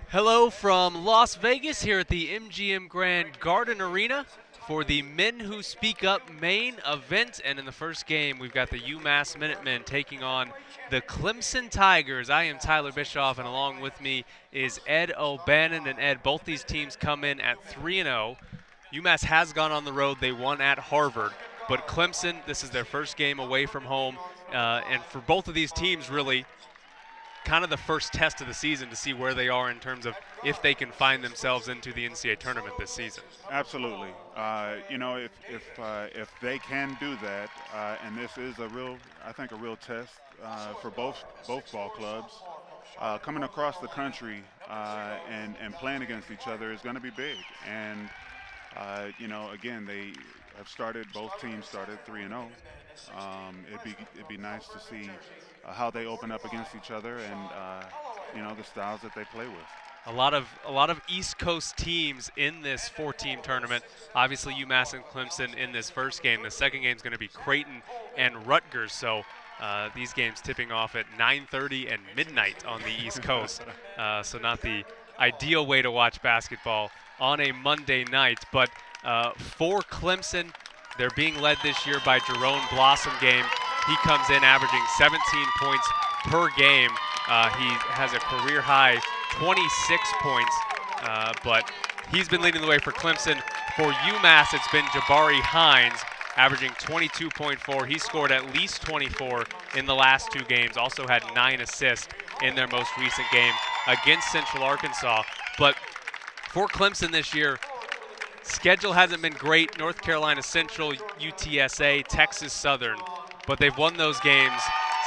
Hello from Las Vegas here at the MGM Grand Garden Arena for the Men Who Speak Up main event. And in the first game, we've got the UMass Minutemen taking on the Clemson Tigers. I am Tyler Bischoff, and along with me is Ed O'Bannon. And Ed, both these teams come in at 3-0. UMass has gone on the road. They won at Harvard. But Clemson, this is their first game away from home. And for both of these teams, really, kind of the first test of the season to see where they are in terms of if they can find themselves into the NCAA tournament this season. Absolutely. If they can do that, and this is a real test for both ball clubs, coming across the country and playing against each other is going to be big. And again, both teams started 3-0. It'd be nice to see how they open up against each other and the styles that they play with. A lot of East Coast teams in this 4-team tournament. Obviously, UMass and Clemson in this first game. The second game is going to be Creighton and Rutgers. So these games tipping off at 9:30 and midnight on the East Coast. So not the ideal way to watch basketball on a Monday night. But for Clemson, they're being led this year by Jerome Blossomgame. He comes in averaging 17 points per game. He has a career high 26 points, but he's been leading the way for Clemson. For UMass, it's been Jabari Hines averaging 22.4. He scored at least 24 in the last two games, also had 9 assists in their most recent game against Central Arkansas. But for Clemson this year, schedule hasn't been great. North Carolina Central, UTSA, Texas Southern. But they've won those games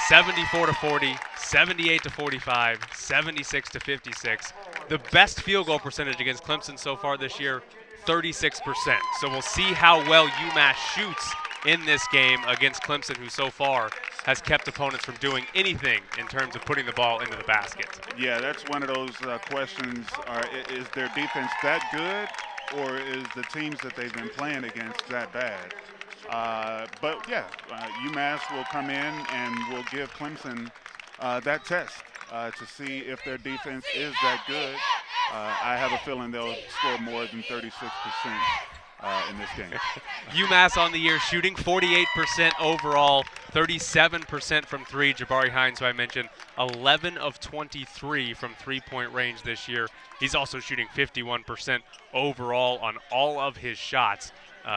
74-40, 78-45, 76-56. The best field goal percentage against Clemson so far this year, 36%. So we'll see how well UMass shoots in this game against Clemson, who so far has kept opponents from doing anything in terms of putting the ball into the basket. Yeah, that's one of those questions. Is their defense that good, or is the teams that they've been playing against that bad? But UMass will come in and will give Clemson that test to see if their defense is that good. I have a feeling they'll score more than 36% in this game. UMass on the year shooting 48% overall, 37% from three. Jabari Hines, who I mentioned, 11 of 23 from three-point range this year. He's also shooting 51% overall on all of his shots.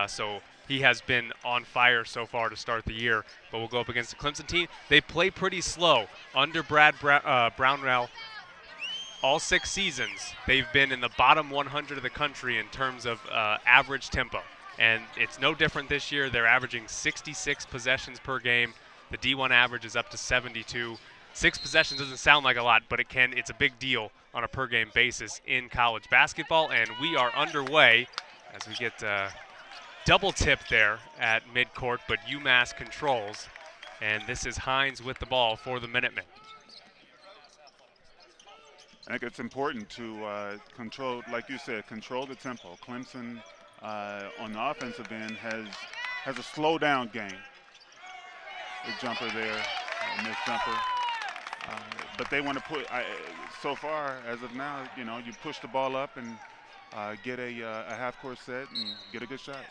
So he has been on fire so far to start the year, but we'll go up against the Clemson team. They play pretty slow. Under Brad Brownell, all 6 seasons, they've been in the bottom 100 of the country in terms of average tempo. And it's no different this year. They're averaging 66 possessions per game. The D1 average is up to 72. 6 possessions doesn't sound like a lot, but it's a big deal on a per-game basis in college basketball. And we are underway as we get double tip there at midcourt, but UMass controls. And this is Hines with the ball for the Minutemen. I think it's important to control, like you said, control the tempo. Clemson on the offensive end has a slow down game. The jumper there, missed jumper. But they want to put, so far as of now, you push the ball up and get a half-court set and get a good shot.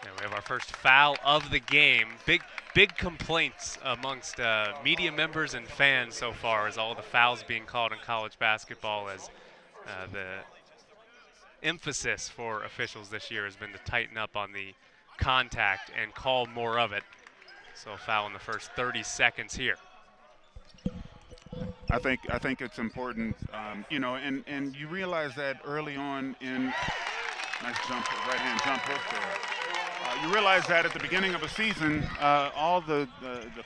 And we have our first foul of the game. Big complaints amongst media members and fans so far as all the fouls being called in college basketball, as the emphasis for officials this year has been to tighten up on the contact and call more of it. So a foul in the first 30 seconds here. I think it's important, and you realize that early on in nice jump, right-hand jump hook there. You realize that at the beginning of a season, all the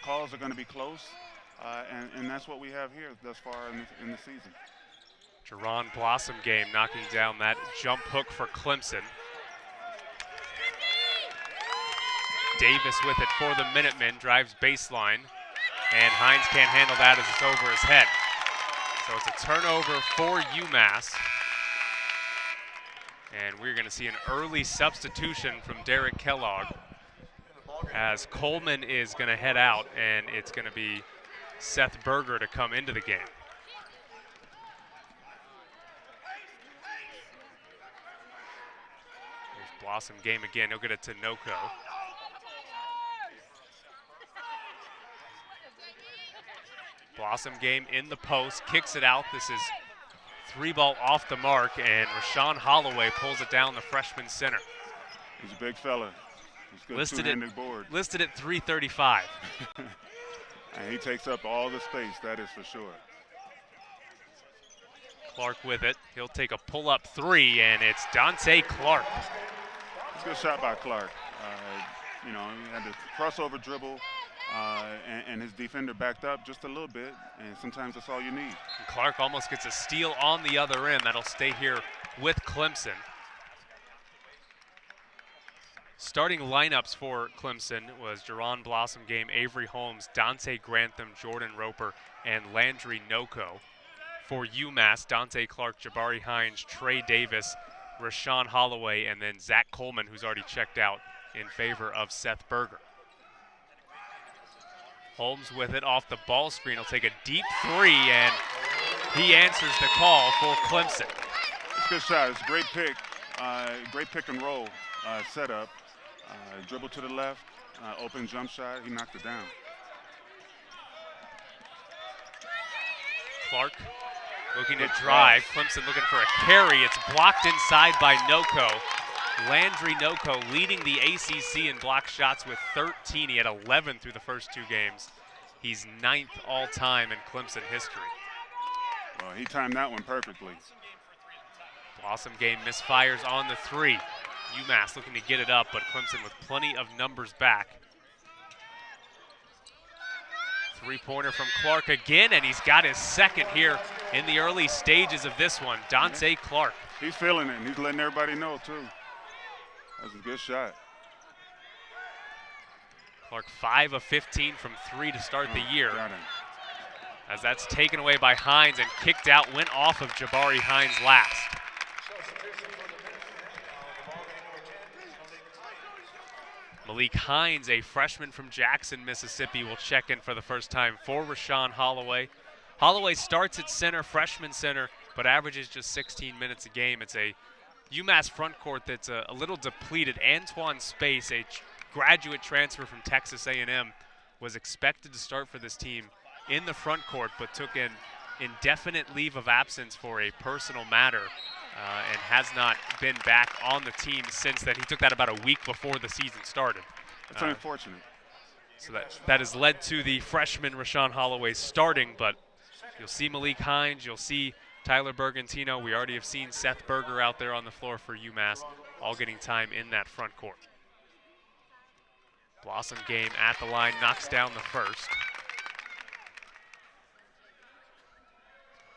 calls are going to be close, and that's what we have here thus far in the season. Jerron Blossomgame knocking down that jump hook for Clemson. Davis with it for the Minutemen, drives baseline, and Hines can't handle that as it's over his head. So it's a turnover for UMass. And we're going to see an early substitution from Derek Kellogg as Coleman is going to head out, and it's going to be Seth Berger to come into the game. There's Blossom game again. He'll get it to Noko. Blossom game in the post, kicks it out. This is 3-ball off the mark, and Rashawn Holloway pulls it down the freshman center. He's a big fella. He's good two-handed board. Listed at 335. And he takes up all the space, that is for sure. Clark with it. He'll take a pull-up three, and it's Dante Clark. It's a good shot by Clark. You know, he had the crossover dribble, and his defender backed up just a little bit, and sometimes that's all you need. And Clark almost gets a steal on the other end. That'll stay here with Clemson. Starting lineups for Clemson was Jerron Blossom game, Avery Holmes, Dante Grantham, Jordan Roper, and Landry Noko. For UMass, Dante Clark, Jabari Hines, Trey Davis, Rashawn Holloway, and then Zach Coleman, who's already checked out in favor of Seth Berger. Holmes with it off the ball screen. He'll take a deep three, and he answers the call for Clemson. It's a good shot. It's a great pick and roll setup. Dribble to the left, open jump shot. He knocked it down. Clark looking to drive. Clemson looking for a carry. It's blocked inside by Noko. Landry Noko leading the ACC in block shots with 13. He had 11 through the first two games. He's 9th all-time in Clemson history. Well, he timed that one perfectly. Blossom game misfires on the three. UMass looking to get it up, but Clemson with plenty of numbers back. Three-pointer from Clark again, and he's got his second here in the early stages of this one. Dante Clark. He's feeling it, and he's letting everybody know, too. That's a good shot. Clark 5 of 15 from 3 to start the year. Got him. As that's taken away by Hines and kicked out, went off of Jabari Hines last. Malik Hines, a freshman from Jackson, Mississippi, will check in for the first time for Rashawn Holloway. Holloway starts at center, freshman center, but averages just 16 minutes a game. It's a UMass front court that's a little depleted. Antoine Space, a graduate transfer from Texas A&M, was expected to start for this team in the front court, but took an indefinite leave of absence for a personal matter. And has not been back on the team since then. He took that about a week before the season started. It's unfortunate. So that has led to the freshman Rashawn Holloway starting, but you'll see Malik Hines, you'll see Tyler Bergantino. We already have seen Seth Berger out there on the floor for UMass, all getting time in that front court. Blossom game at the line, knocks down the first.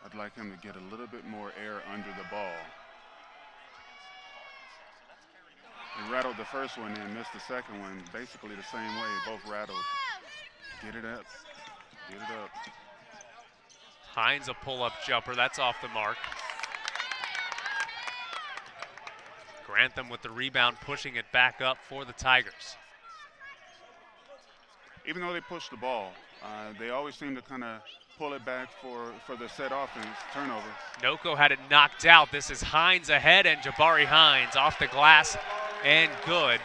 I'd like him to get a little bit more air under the ball. He rattled the first one and missed the second one, basically the same way, both rattled. Get it up, get it up. Hines a pull-up jumper, that's off the mark. Grantham with the rebound, pushing it back up for the Tigers. Even though they push the ball, they always seem to kind of pull it back for the set offense, turnover. Noko had it knocked out. This is Hines ahead, and Jabari Hines off the glass and good.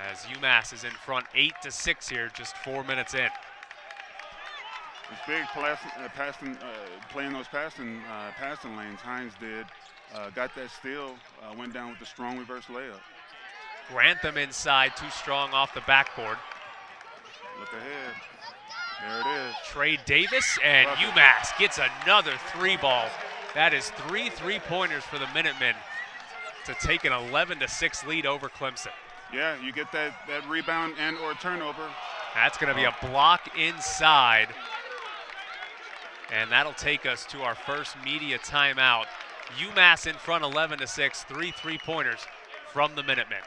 As UMass is in front 8-6 here, just 4 minutes in. It's big playing those passing lanes. Hines did, got that steal, went down with the strong reverse layup. Grantham inside, too strong off the backboard. Look ahead. There it is. Trey Davis, and UMass gets another three-ball. That is 3 3-pointers for the Minutemen to take an 11-6 lead over Clemson. Yeah, you get that rebound and or turnover. That's going to be a block inside. And that'll take us to our first media timeout. UMass in front 11-6, 3 3-pointers from the Minutemen.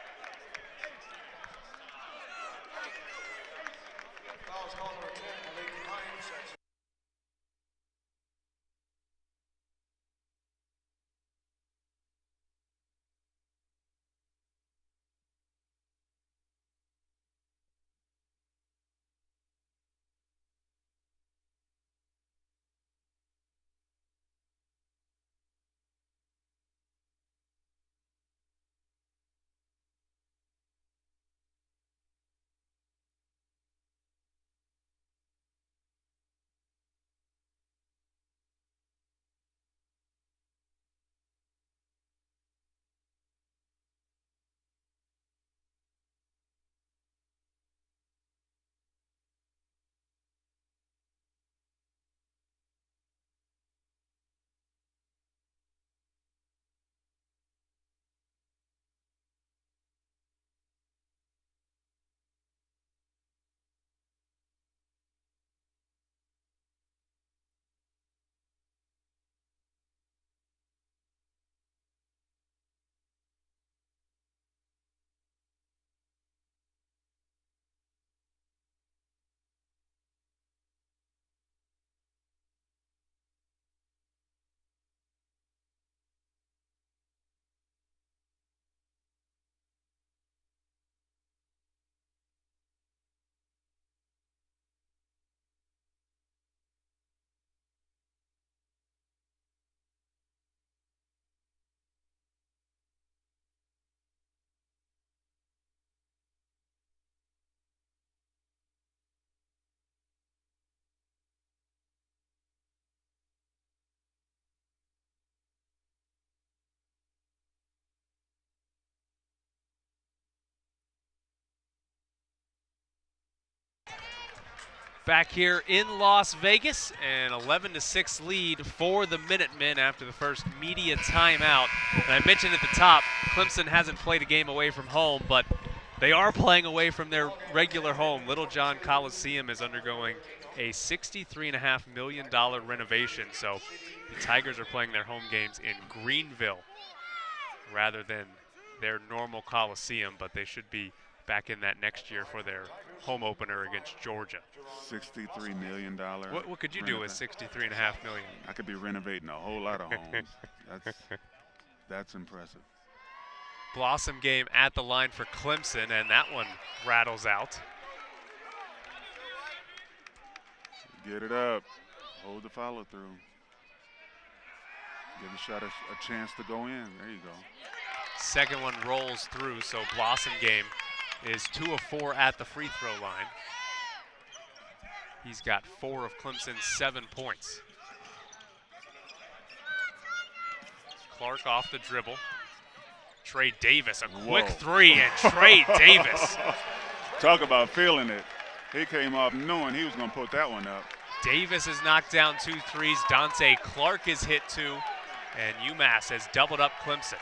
Back here in Las Vegas, an 11-6 lead for the Minutemen after the first media timeout. And I mentioned at the top, Clemson hasn't played a game away from home, but they are playing away from their regular home. Little John Coliseum is undergoing a $63.5 million renovation. So the Tigers are playing their home games in Greenville rather than their normal Coliseum, but they should be back in that next year for their home opener against Georgia. $63 million. What could you do with $63.5 million? I could be renovating a whole lot of homes. That's impressive. Blossom game at the line for Clemson, and that one rattles out. Get it up. Hold the follow through. Give the shot a chance to go in. There you go. Second one rolls through, so Blossom game is 2 of 4 at the free throw line. He's got 4 of Clemson's 7 points. Clark off the dribble. Trey Davis, a quick three, and Trey Davis. Talk about feeling it. He came off knowing he was going to put that one up. Davis has knocked down 2 threes. Dante Clark has hit 2, and UMass has doubled up Clemson.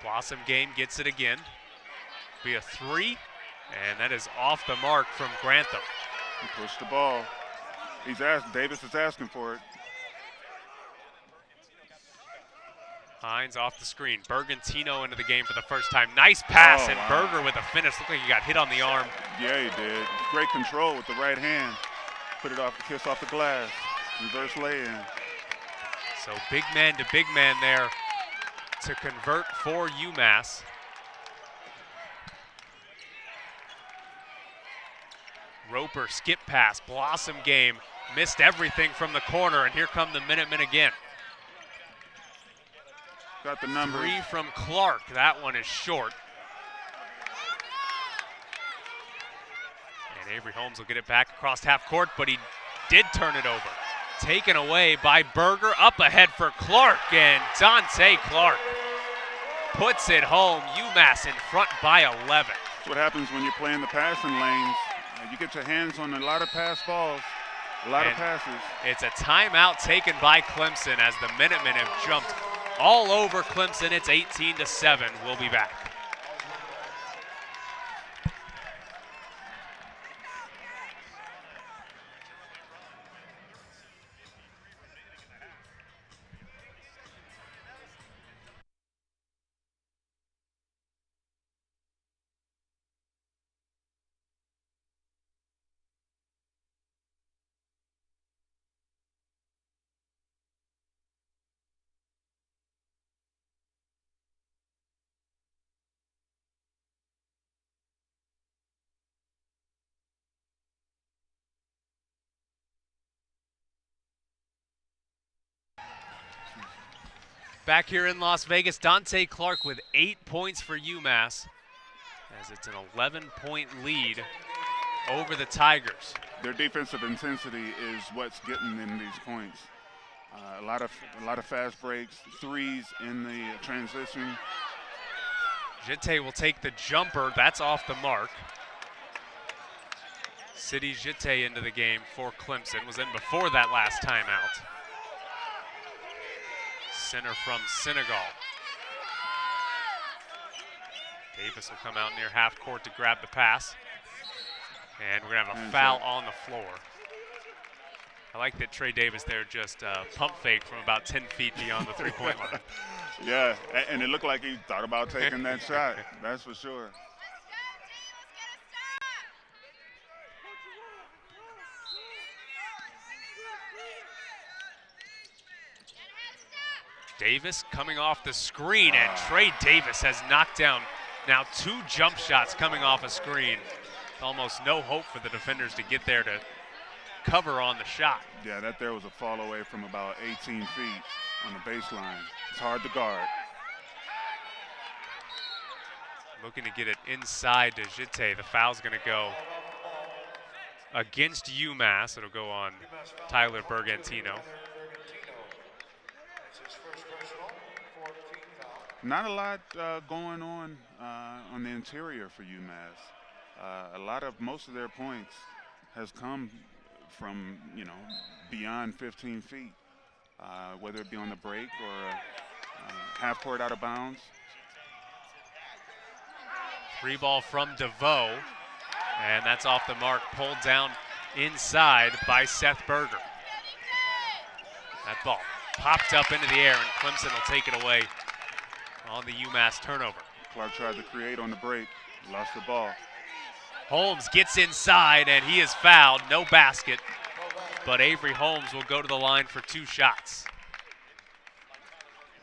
Blossom game gets it again. Be a 3, and that is off the mark from Grantham. He pushed the ball. Davis is asking for it. Hines off the screen. Bergantino into the game for the first time. Nice pass, and wow. Berger with a finish. Looked like he got hit on the arm. Yeah, he did. Great control with the right hand. Put it off the kiss off the glass. Reverse lay-in. So big man to big man there to convert for UMass. Roper skip pass. Blossom game missed everything from the corner, and here come the Minutemen again. Got the number. 3 from Clark. That one is short. And Avery Holmes will get it back across half court, but he did turn it over. Taken away by Berger. Up ahead for Clark, and Dante Clark puts it home. UMass in front by 11. That's what happens when you're playing the passing lanes. You get your hands on a lot of pass balls, a lot of passes. It's a timeout taken by Clemson as the Minutemen have jumped all over Clemson. It's 18-7. We'll be back. Back here in Las Vegas, Dante Clark with 8 points for UMass, as it's an 11-point lead over the Tigers. Their defensive intensity is what's getting them these points. A lot of fast breaks, threes in the transition. Jite will take the jumper. That's off the mark. Sidi Jite into the game for Clemson. Was in before that last timeout. Center from Senegal. Davis will come out near half court to grab the pass. And we're going to have a foul on the floor. I like that Trey Davis there just pump fake from about 10 feet beyond the three-point line. Yeah, and it looked like he thought about taking that shot. That's for sure. Davis coming off the screen, and Trey Davis has knocked down now 2 jump shots coming off a screen. Almost no hope for the defenders to get there to cover on the shot. Yeah, that there was a fall away from about 18 feet on the baseline. It's hard to guard. Looking to get it inside to Jite. The foul's going to go against UMass. It'll go on Tyler Bergantino. Not a lot going on the interior for UMass. Most of their points has come from beyond 15 feet, whether it be on the break or half court out of bounds. Free ball from DeVoe, and that's off the mark, pulled down inside by Seth Berger. That ball popped up into the air, and Clemson will take it away on the UMass turnover. Clark tried to create on the break, lost the ball. Holmes gets inside, and he is fouled. No basket, but Avery Holmes will go to the line for 2 shots.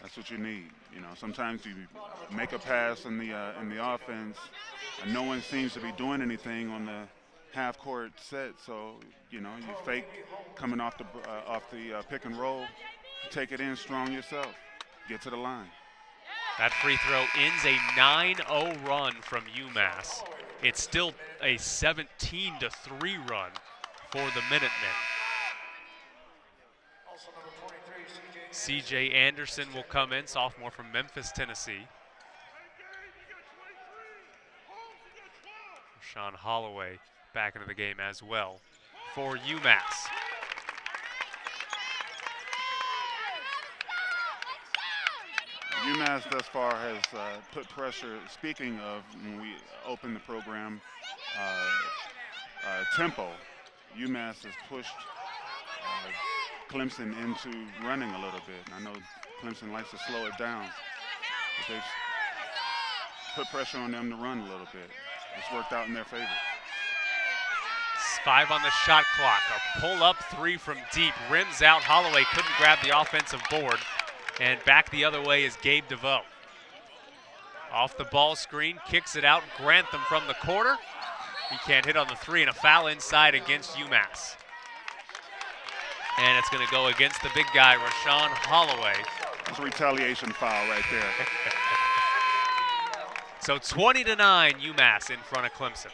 That's what you need. Sometimes you make a pass in the offense, and no one seems to be doing anything on the half-court set. So you fake coming off the pick and roll, take it in strong yourself, get to the line. That free throw ends a 9-0 run from UMass. It's still a 17-3 run for the Minutemen. C.J. Anderson will come in, sophomore from Memphis, Tennessee. Sean Holloway back into the game as well for UMass. UMass thus far has put pressure. Speaking of when we opened the program, tempo, UMass has pushed Clemson into running a little bit. And I know Clemson likes to slow it down, but they've put pressure on them to run a little bit. It's worked out in their favor. 5 on the shot clock. A pull-up 3 from deep. Rims out. Holloway couldn't grab the offensive board. And back the other way is Gabe DeVoe. Off the ball screen, kicks it out. Grantham from the corner. He can't hit on the 3, and a foul inside against UMass. And it's going to go against the big guy, Rashawn Holloway. It's a retaliation foul right there. So 20-9, UMass in front of Clemson.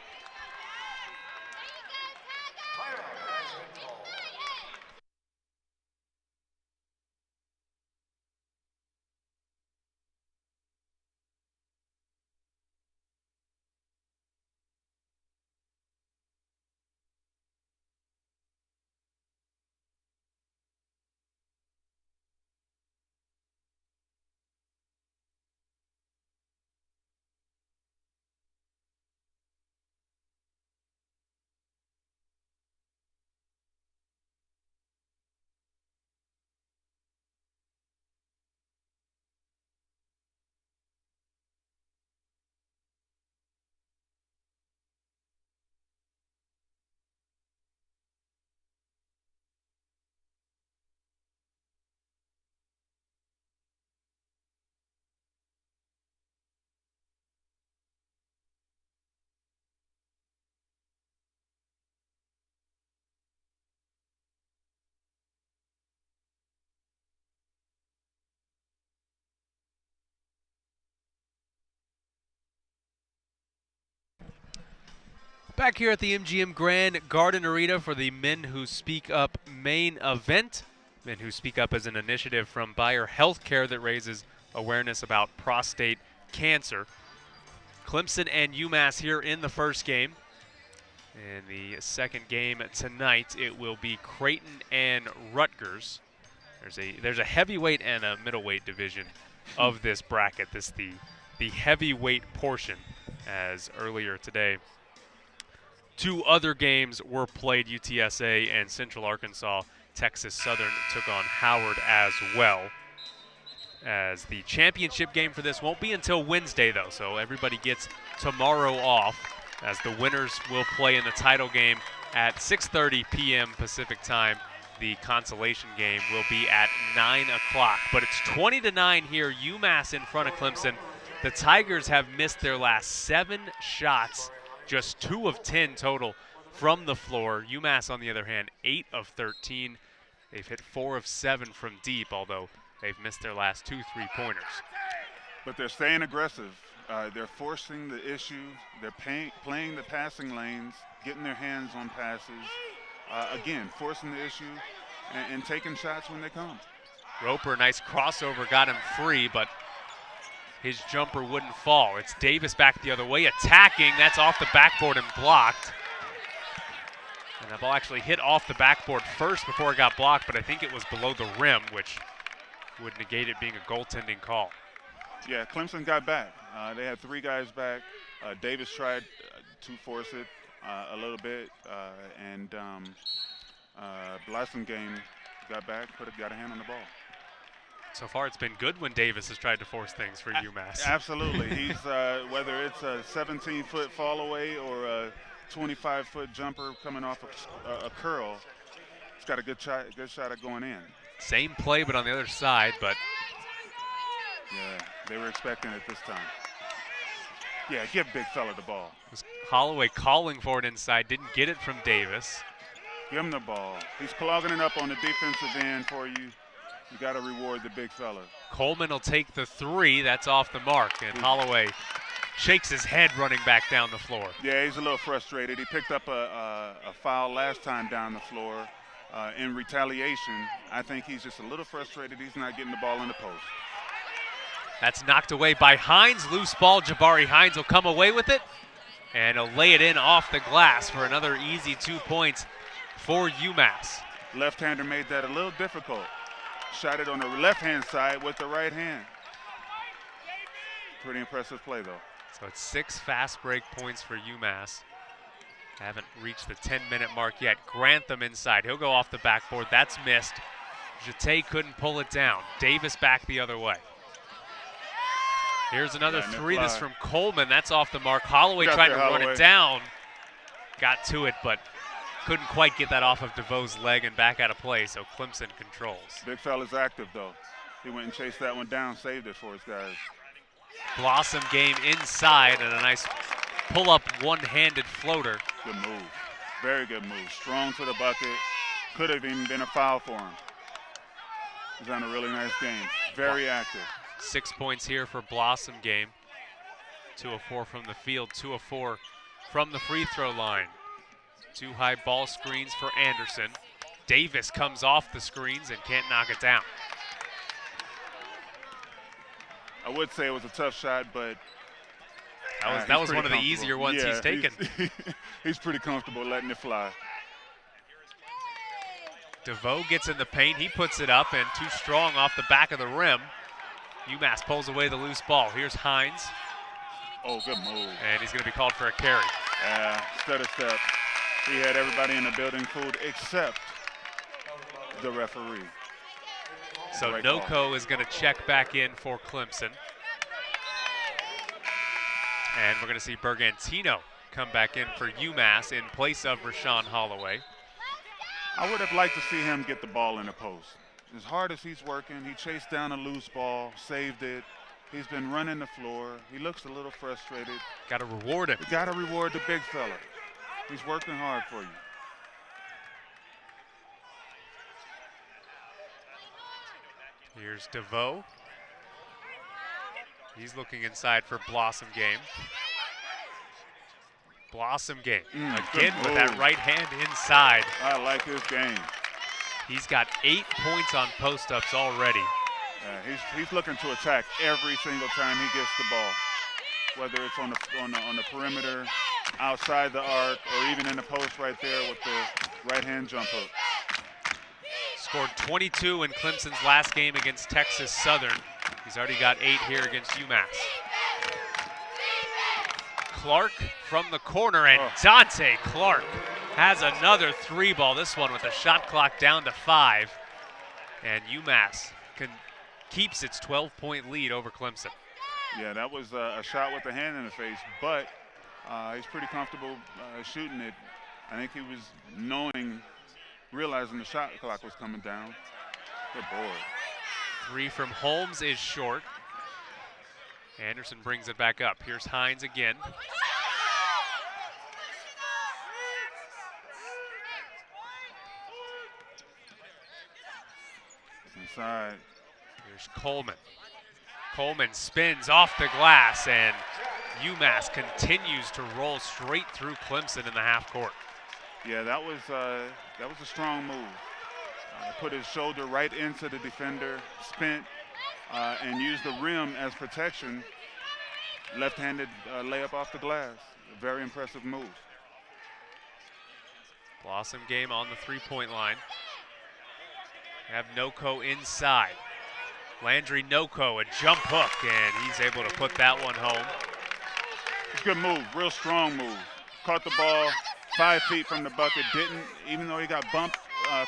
Back here at the MGM Grand Garden Arena for the Men Who Speak Up main event. Men Who Speak Up is an initiative from Bayer Healthcare that raises awareness about prostate cancer. Clemson and UMass here in the first game. In the second game tonight, it will be Creighton and Rutgers. There's a heavyweight and a middleweight division of this bracket. This is the heavyweight portion, as earlier today 2 other games were played. UTSA and Central Arkansas. Texas Southern took on Howard as well. As the championship game for this won't be until Wednesday, though, so everybody gets tomorrow off, as the winners will play in the title game at 6:30 p.m. Pacific time. The consolation game will be at 9 o'clock. But it's 20-9 here. UMass in front of Clemson. The Tigers have missed their last 7 shots. Just 2 of 10 total from the floor. UMass, on the other hand, 8 of 13. They've hit 4 of 7 from deep, although they've missed their last 2 3-pointers. But they're staying aggressive. They're forcing the issue. They're playing the passing lanes, getting their hands on passes. Again, forcing the issue and taking shots when they come. Roper, nice crossover, got him free, but his jumper wouldn't fall. It's Davis back the other way, attacking. That's off the backboard and blocked. And that ball actually hit off the backboard first before it got blocked, but I think it was below the rim, which would negate it being a goaltending call. Yeah, Clemson got back. They had 3 guys back. Davis tried to force it a little bit, and Blossom game got back, got a hand on the ball. So far, it's been good when Davis has tried to force things for UMass. Absolutely. He's whether it's a 17-foot fall away or a 25-foot jumper coming off a curl, he's got a good shot at going in. Same play, but on the other side. But yeah, they were expecting it this time. Yeah, give big fella the ball. Holloway calling for it inside, didn't get it from Davis. Give him the ball. He's clogging it up on the defensive end for you. You got to reward the big fella. Coleman will take the 3. That's off the mark, and Holloway shakes his head running back down the floor. Yeah, he's a little frustrated. He picked up a foul last time down the floor in retaliation. I think he's just a little frustrated. He's not getting the ball in the post. That's knocked away by Hines. Loose ball. Jabari Hines will come away with it, and he'll lay it in off the glass for another easy 2 points for UMass. Left-hander made that a little difficult. Shot it on the left-hand side with the right hand. Pretty impressive play, though. So it's 6 fast break points for UMass. Haven't reached the 10-minute mark yet. Grantham inside. He'll go off the backboard. That's missed. Jate couldn't pull it down. Davis back the other way. Here's another 3. This from Coleman. That's off the mark. Holloway trying to run it down. Got to it, but couldn't quite get that off of DeVoe's leg and back out of play, so Clemson controls. Big fella's active, though. He went and chased that one down, saved it for his guys. Blossom game inside, and a nice pull-up one-handed floater. Good move. Very good move. Strong to the bucket. Could have even been a foul for him. He's on a really nice game. Very active. 6 points here for Blossom game. 2 of 4 from the field, 2 of 4 from the free throw line. 2 high ball screens for Anderson. Davis comes off the screens and can't knock it down. I would say it was a tough shot, but that was one of the easier ones he's taken. He's pretty comfortable letting it fly. DeVoe gets in the paint. He puts it up, and too strong off the back of the rim. UMass pulls away the loose ball. Here's Hines. Oh, good move. And he's going to be called for a carry. Stutter step. He had everybody in the building fooled except the referee. So Noko is going to check back in for Clemson. And we're going to see Bergantino come back in for UMass in place of Rashawn Holloway. I would have liked to see him get the ball in the post. As hard as he's working, he chased down a loose ball, saved it. He's been running the floor. He looks a little frustrated. Got to reward him. Got to reward the big fella. He's working hard for you. Here's DeVoe. He's looking inside for Blossom game. Blossom game. Again with that right hand inside. I like his game. He's got 8 points on post-ups already. He's looking to attack every single time he gets the ball, whether it's on the perimeter, outside the arc, or even in the post right there with the right-hand jump hook. Scored 22 in Clemson's last game against Texas Southern. He's already got 8 here against UMass. Clark from the corner, and Dante Clark has another 3 ball. This one with the shot clock down to 5. And UMass keeps its 12-point lead over Clemson. Yeah, that was a shot with the hand in the face, but he's pretty comfortable shooting it. I think he was realizing the shot clock was coming down. Good board. 3 from Holmes is short. Anderson brings it back up. Here's Hines again. Inside. Here's Coleman. Coleman spins off the glass, and UMass continues to roll straight through Clemson in the half court. Yeah, that was a strong move. Put his shoulder right into the defender, spent, and use the rim as protection. Left-handed layup off the glass. A very impressive move. Blossom game on the three-point line. We have Noko inside. Landry Noko, a jump hook, and he's able to put that one home. It's a good move, real strong move. Caught the ball 5 feet from the bucket, even though he got bumped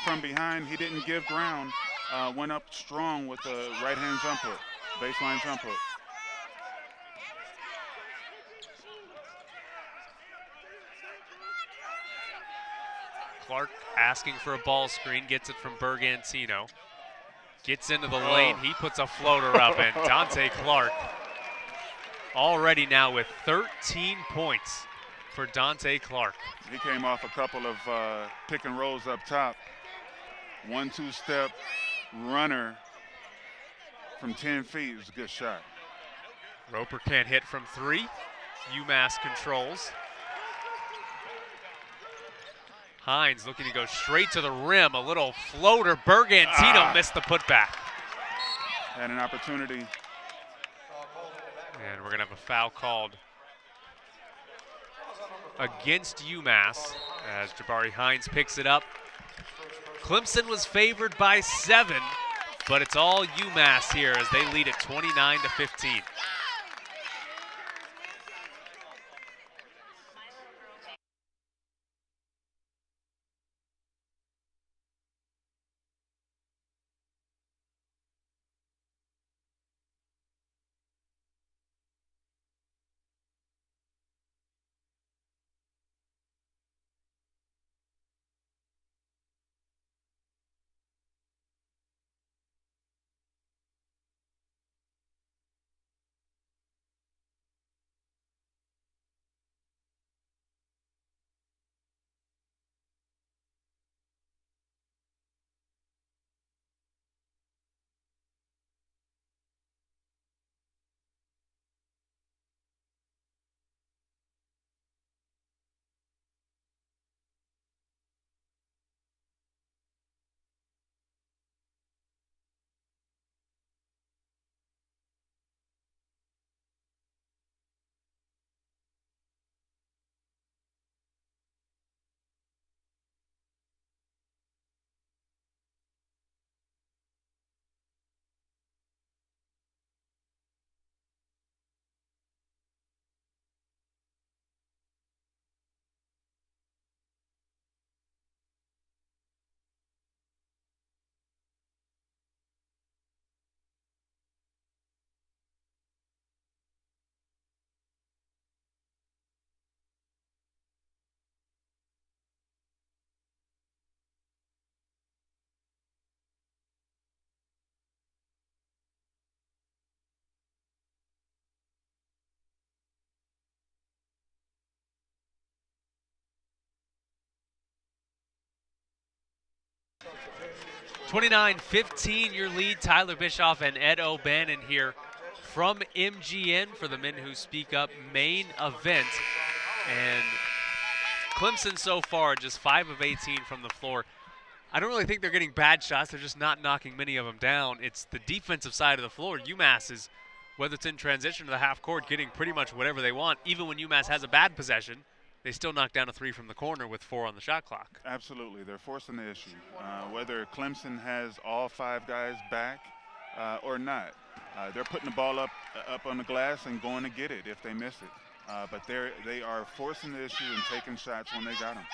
from behind, he didn't give ground. Went up strong with a right-hand jump hook, baseline jump hook. Clark asking for a ball screen, gets it from Bergantino. Gets into the lane, he puts a floater up, and Dante Clark already now with 13 points for Dante Clark. He came off a couple of pick and rolls up top. 1-2 step runner from 10 feet. It was a good shot. Roper can't hit from 3. UMass controls. Hines looking to go straight to the rim. A little floater. Bergantino missed the putback. Had an opportunity. And we're going to have a foul called against UMass as Jabari Hines picks it up. Clemson was favored by 7, but it's all UMass here as they lead at 29-15. (29-15) your lead. Tyler Bischoff and Ed O'Bannon here from MGN for the Men Who Speak Up main event. And Clemson so far just 5 of 18 from the floor. I don't really think they're getting bad shots. They're just not knocking many of them down. It's the defensive side of the floor. UMass is, whether it's in transition to the half court, getting pretty much whatever they want. Even when UMass has a bad possession, they still knock down a 3 from the corner with 4 on the shot clock. Absolutely. They're forcing the issue. Whether Clemson has all 5 guys back or not, they're putting the ball up on the glass and going to get it if they miss it. But they are forcing the issue and taking shots when they got them.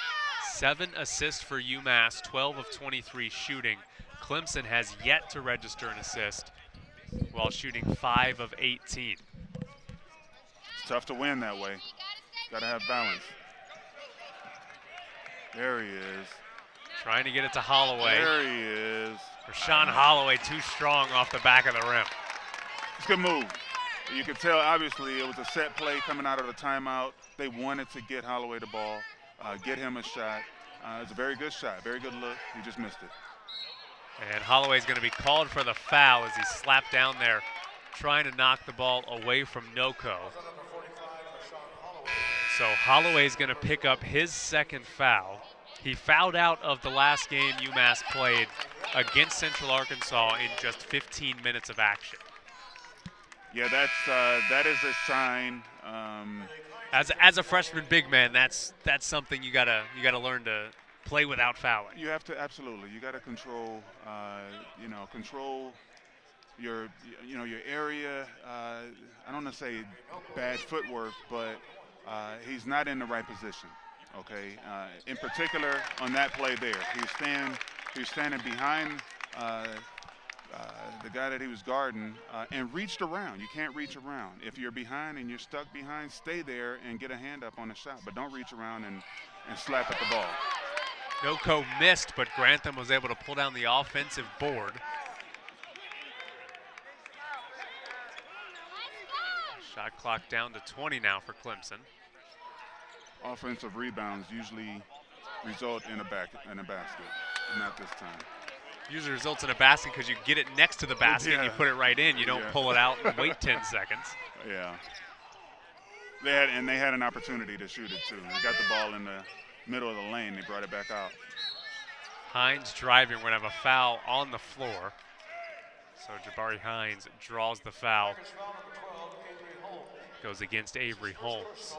7 assists for UMass, 12 of 23 shooting. Clemson has yet to register an assist while shooting 5 of 18. It's tough to win that way. Got to have balance. There he is. Trying to get it to Holloway. There he is. Rashawn Holloway too strong off the back of the rim. It's a good move. You could tell, obviously, it was a set play coming out of the timeout. They wanted to get Holloway the ball, get him a shot. It's a very good shot, very good look. He just missed it. And Holloway's going to be called for the foul as he slapped down there, trying to knock the ball away from Noko. So Holloway's going to pick up his 2nd foul. He fouled out of the last game UMass played against Central Arkansas in just 15 minutes of action. Yeah, that is a sign. As a freshman big man, that's something you gotta learn to play without fouling. You have to absolutely. You got to control. Control your your area. I don't want to say bad footwork, but he's not in the right position. Okay. In particular, on that play there, he was standing behind uh, the guy that he was guarding and reached around. You can't reach around. If you're behind and you're stuck behind, stay there and get a hand up on the shot, but don't reach around and slap at the ball. Noko missed, but Grantham was able to pull down the offensive board. Shot clock down to 20 now for Clemson. Offensive rebounds usually result in a basket. Not this time. Usually results in a basket because you get it next to the basket and you put it right in. You don't pull it out and wait 10 seconds. Yeah. They had an opportunity to shoot it too. They got the ball in the middle of the lane. They brought it back out. Hines driving. We're going to have a foul on the floor. So Jabari Hines draws the foul. Goes against Avery Holmes.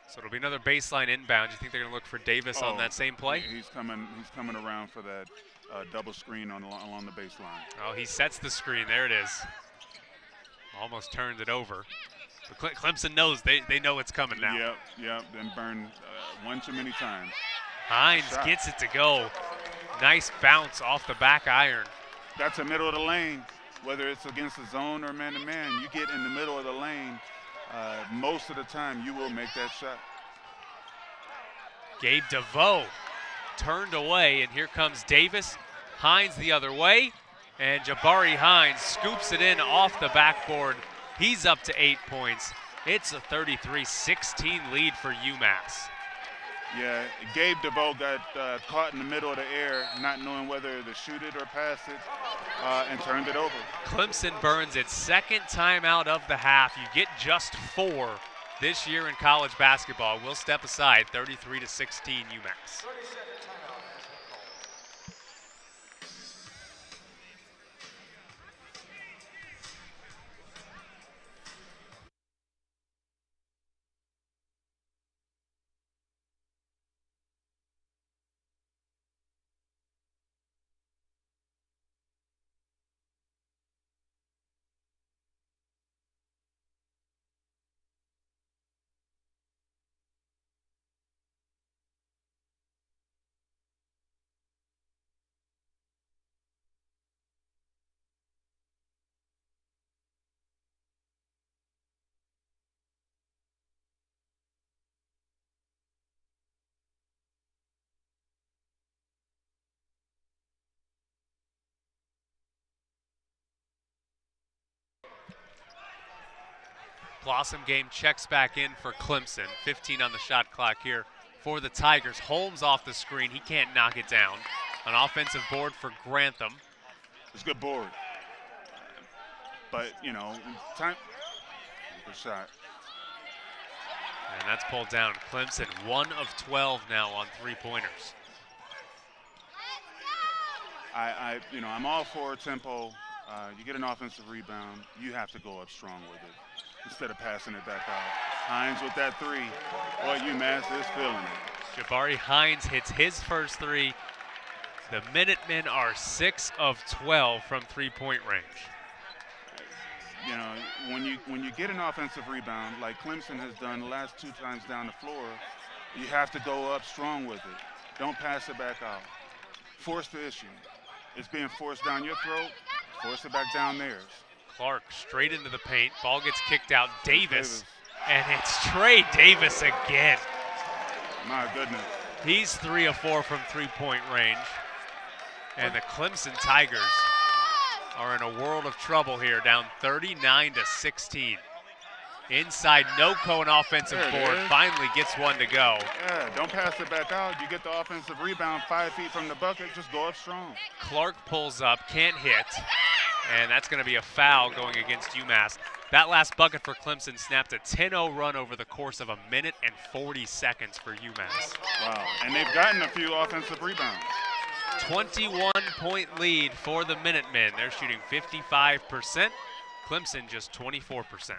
So it'll be another baseline inbound. You think they're going to look for Davis on that same play? He's coming around for that double screen along the baseline. Oh, he sets the screen. There it is. Almost turned it over. But Clemson knows they know it's coming now. Yep. Been burned one too many times. Hines gets it to go. Nice bounce off the back iron. That's the middle of the lane. Whether it's against the zone or man-to-man, you get in the middle of the lane, most of the time you will make that shot. Gabe DeVoe turned away, and here comes Davis. Hines the other way, and Jabari Hines scoops it in off the backboard. He's up to 8 points. It's a 33-16 lead for UMass. Yeah, Gabe DeVoe got caught in the middle of the air, not knowing whether to shoot it or pass it, and turned it over. Clemson burns its second timeout of the half. You get just 4 this year in college basketball. We'll step aside, 33-16 UMass. Blossom game checks back in for Clemson. 15 on the shot clock here for the Tigers. Holmes off the screen. He can't knock it down. An offensive board for Grantham. It's a good board. But, time. Good shot. And that's pulled down. Clemson 1 of 12 now on three-pointers. I'm all for tempo. You get an offensive rebound, you have to go up strong with it instead of passing it back out. Hines with that three. Boy, UMass is feeling it. Jabari Hines hits his first three. The Minutemen are 6 of 12 from three-point range. When you get an offensive rebound like Clemson has done the last 2 times down the floor, you have to go up strong with it. Don't pass it back out. Force the issue. It's being forced down your throat. Force it back down theirs. Clark straight into the paint. Ball gets kicked out. Davis. And it's Trey Davis again. My goodness. He's 3 of 4 from three-point range. And the Clemson Tigers are in a world of trouble here, down 39-16. Inside, Noko, an offensive board, finally gets one to go. Yeah, don't pass it back out. You get the offensive rebound 5 feet from the bucket, just go up strong. Clark pulls up, can't hit, and that's going to be a foul going against UMass. That last bucket for Clemson snapped a 10-0 run over the course of 1 minute and 40 seconds for UMass. Wow, and they've gotten a few offensive rebounds. 21-point lead for the Minutemen. They're shooting 55%. Clemson just 24%.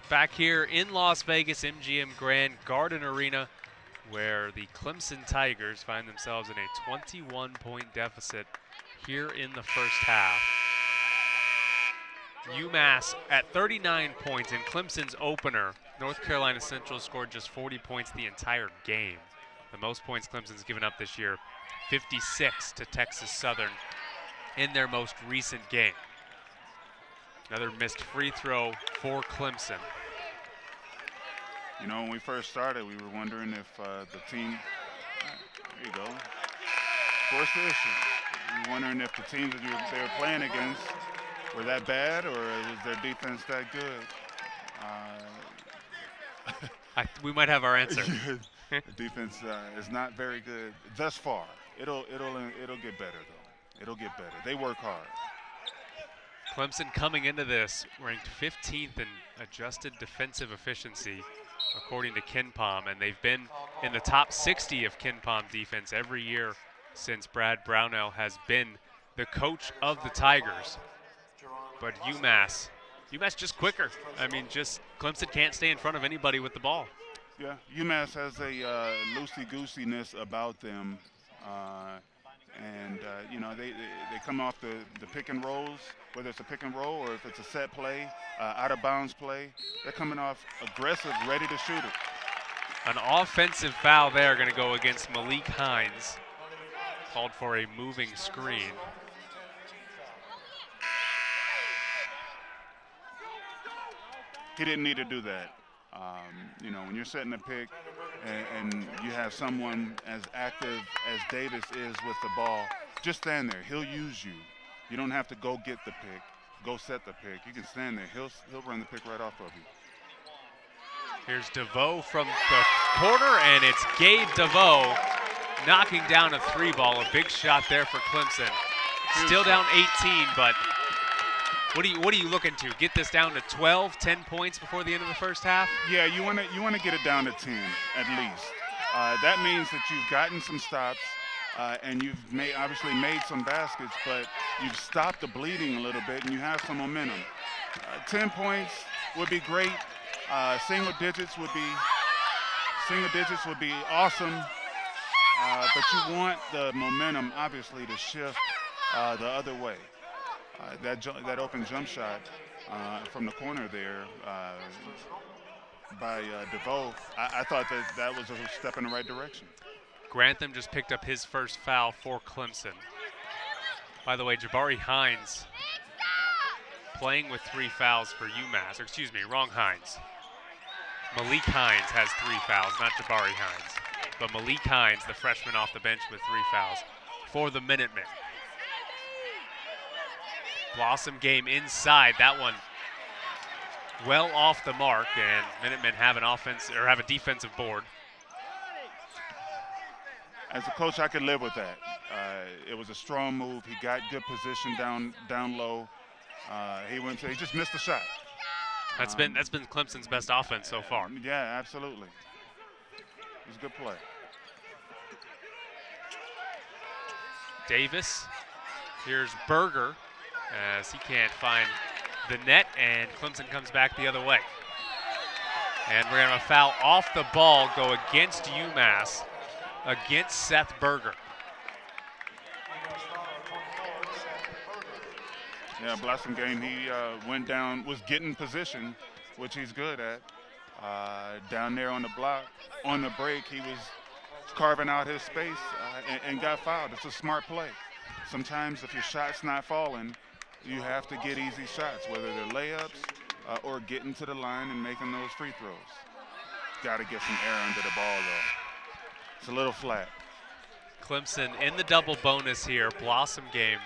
Back here in Las Vegas, MGM Grand Garden Arena, where the Clemson Tigers find themselves in a 21-point deficit here in the first half. UMass at 39 points. In Clemson's opener, North Carolina Central scored just 40 points the entire game. The most points Clemson's given up this year, 56 to Texas Southern in their most recent game. Another missed free throw for Clemson. You know, when we first started, we were wondering if the team, there you go, force the issue. We were wondering if the teams that they were playing against were that bad, or was their defense that good? We might have our answer. The defense is not very good thus far. It'll get better though. It'll get better. They work hard. Clemson coming into this ranked 15th in adjusted defensive efficiency, according to KenPom, and they've been in the top 60 of KenPom defense every year since Brad Brownell has been the coach of the Tigers. But UMass just quicker. I mean, just Clemson can't stay in front of anybody with the ball. Yeah, UMass has a loosey-goosiness about them. You know, they come off the pick and rolls, whether it's a pick and roll or if it's a set play, out of bounds play. They're coming off aggressive, ready to shoot it. An offensive foul there going to go against Malik Hines. Called for a moving screen. He didn't need to do that. You know, when you're setting a pick and you have someone as active as Davis is with the ball, just stand there. He'll use you. You don't have to go get the pick, go set the pick. You can stand there. He'll run the pick right off of you. Here's DeVoe from the corner, and it's Gabe DeVoe knocking down a three ball. A big shot there for Clemson. Still down 18, but what are you looking to? Get this down to 12, 10 points before the end of the first half? Yeah, you want to get it down to 10 at least. That means that you've gotten some stops and you've obviously made some baskets, but you've stopped the bleeding a little bit and you have some momentum. 10 points would be great. Single digits would be awesome. But you want the momentum obviously to shift the other way. That open jump shot from the corner there by DeVoe, I thought that was a step in the right direction. Grantham just picked up his first foul for Clemson. By the way, Jabari Hines playing with 3 fouls for UMass. Or excuse me, wrong Hines. Malik Hines has 3 fouls, not Jabari Hines. But Malik Hines, the freshman off the bench with 3 fouls for the Minutemen. Blossom game inside. That one well off the mark, and Minutemen have a defensive board. As a coach, I could live with that. It was a strong move. He got good position down low. He just missed the shot. That's been Clemson's best offense so far. Yeah, absolutely. It was a good play. Davis. Here's Berger as he can't find the net, and Clemson comes back the other way. And we're going to have a foul off the ball go against UMass, against Seth Berger. Yeah, Blossom game, he went down, was getting position, which he's good at. Down there on the block, on the break, he was carving out his space and got fouled. It's a smart play. Sometimes if your shot's not falling, you have to get easy shots, whether they're layups or getting to the line and making those free throws. Got to get some air under the ball, though. It's a little flat. Clemson in the double bonus here, Blossom game,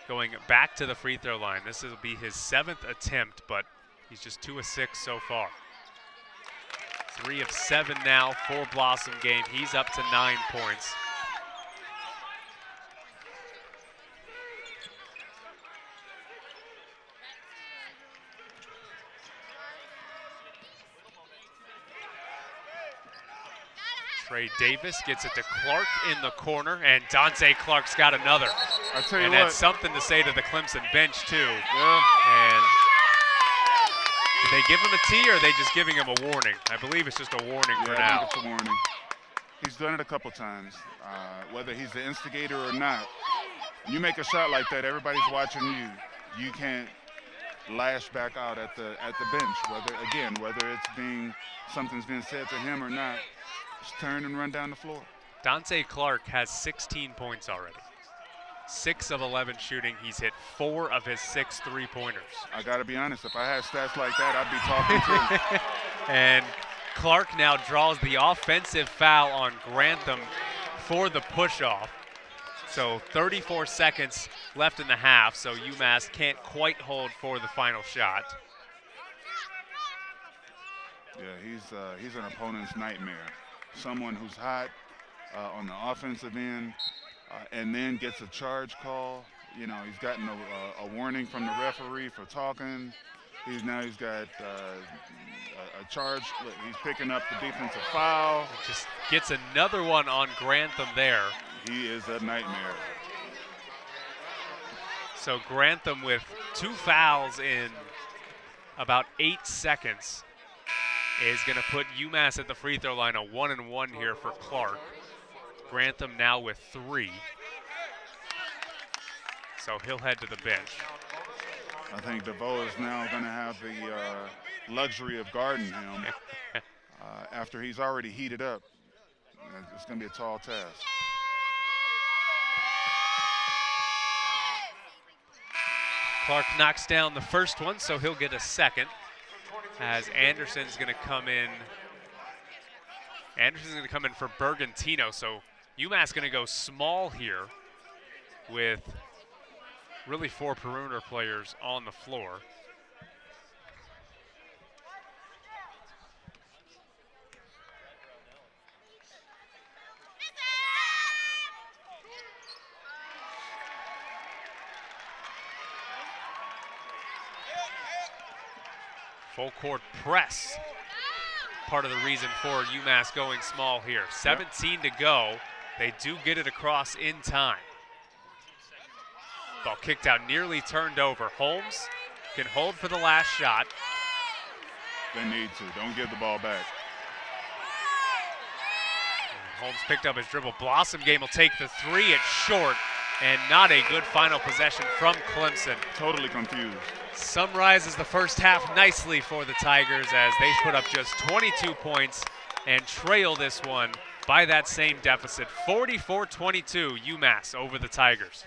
going back to the free throw line. This will be his 7th attempt, but he's just 2 of 6 so far. 3 of 7 now for Blossom game. He's up to 9 points. Trey Davis gets it to Clark in the corner, and Dante Clark's got another. I tell you and what, that's something to say to the Clemson bench too. Yeah. And did they give him a T, or are they just giving him a warning? I believe it's just a warning for now. I think it's a warning. He's done it a couple times. Whether he's the instigator or not, you make a shot like that, everybody's watching you. You can't lash back out at the bench. Whether something's being said to him or not. Just turn and run down the floor. Dante Clark has 16 points already. 6 of 11 shooting. He's hit 4 of his 6 three-pointers. I got to be honest, if I had stats like that, I'd be talking too. And Clark now draws the offensive foul on Grantham for the push-off. So 34 seconds left in the half, so UMass can't quite hold for the final shot. Yeah, he's an opponent's nightmare. Someone who's hot on the offensive end and then gets a charge call. You know, he's gotten a warning from the referee for talking. He's got a charge. He's picking up the defensive foul. Just gets another one on Grantham there. He is a nightmare. So Grantham with 2 fouls in about 8 seconds is going to put UMass at the free throw line, a 1-and-1 here for Clark. Grantham now with 3. So he'll head to the bench. I think DeVoe is now going to have the luxury of guarding him after he's already heated up. It's going to be a tall task. Clark knocks down the first one, so he'll get a second. As Anderson's going to come in. Anderson's going to come in for Bergantino. So UMass going to go small here with really 4 perimeter players on the floor. Full court press, part of the reason for UMass going small here. 17 to go. They do get it across in time. Ball kicked out, nearly turned over. Holmes can hold for the last shot. They need to. Don't give the ball back. And Holmes picked up his dribble. Blossom game will take the 3. It's short, and not a good final possession from Clemson. Totally confused. Summarizes the first half nicely for the Tigers as they put up just 22 points and trail this one by that same deficit. 44-22 UMass over the Tigers.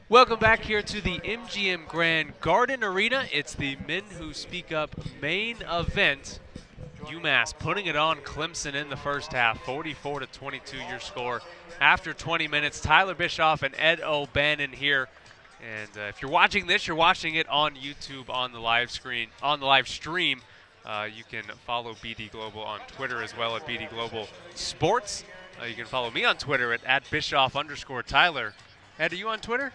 Welcome back here to the MGM Grand Garden Arena. It's the Men Who Speak Up main event. UMass putting it on Clemson in the first half, 44-22 your score. After 20 minutes, Tyler Bischoff and Ed O'Bannon here. And if you're watching this, you're watching it on YouTube on the live screen, on the live stream. You can follow BD Global on Twitter as well at BD Global Sports. You can follow me on Twitter at Bischoff_Tyler. Ed, are you on Twitter?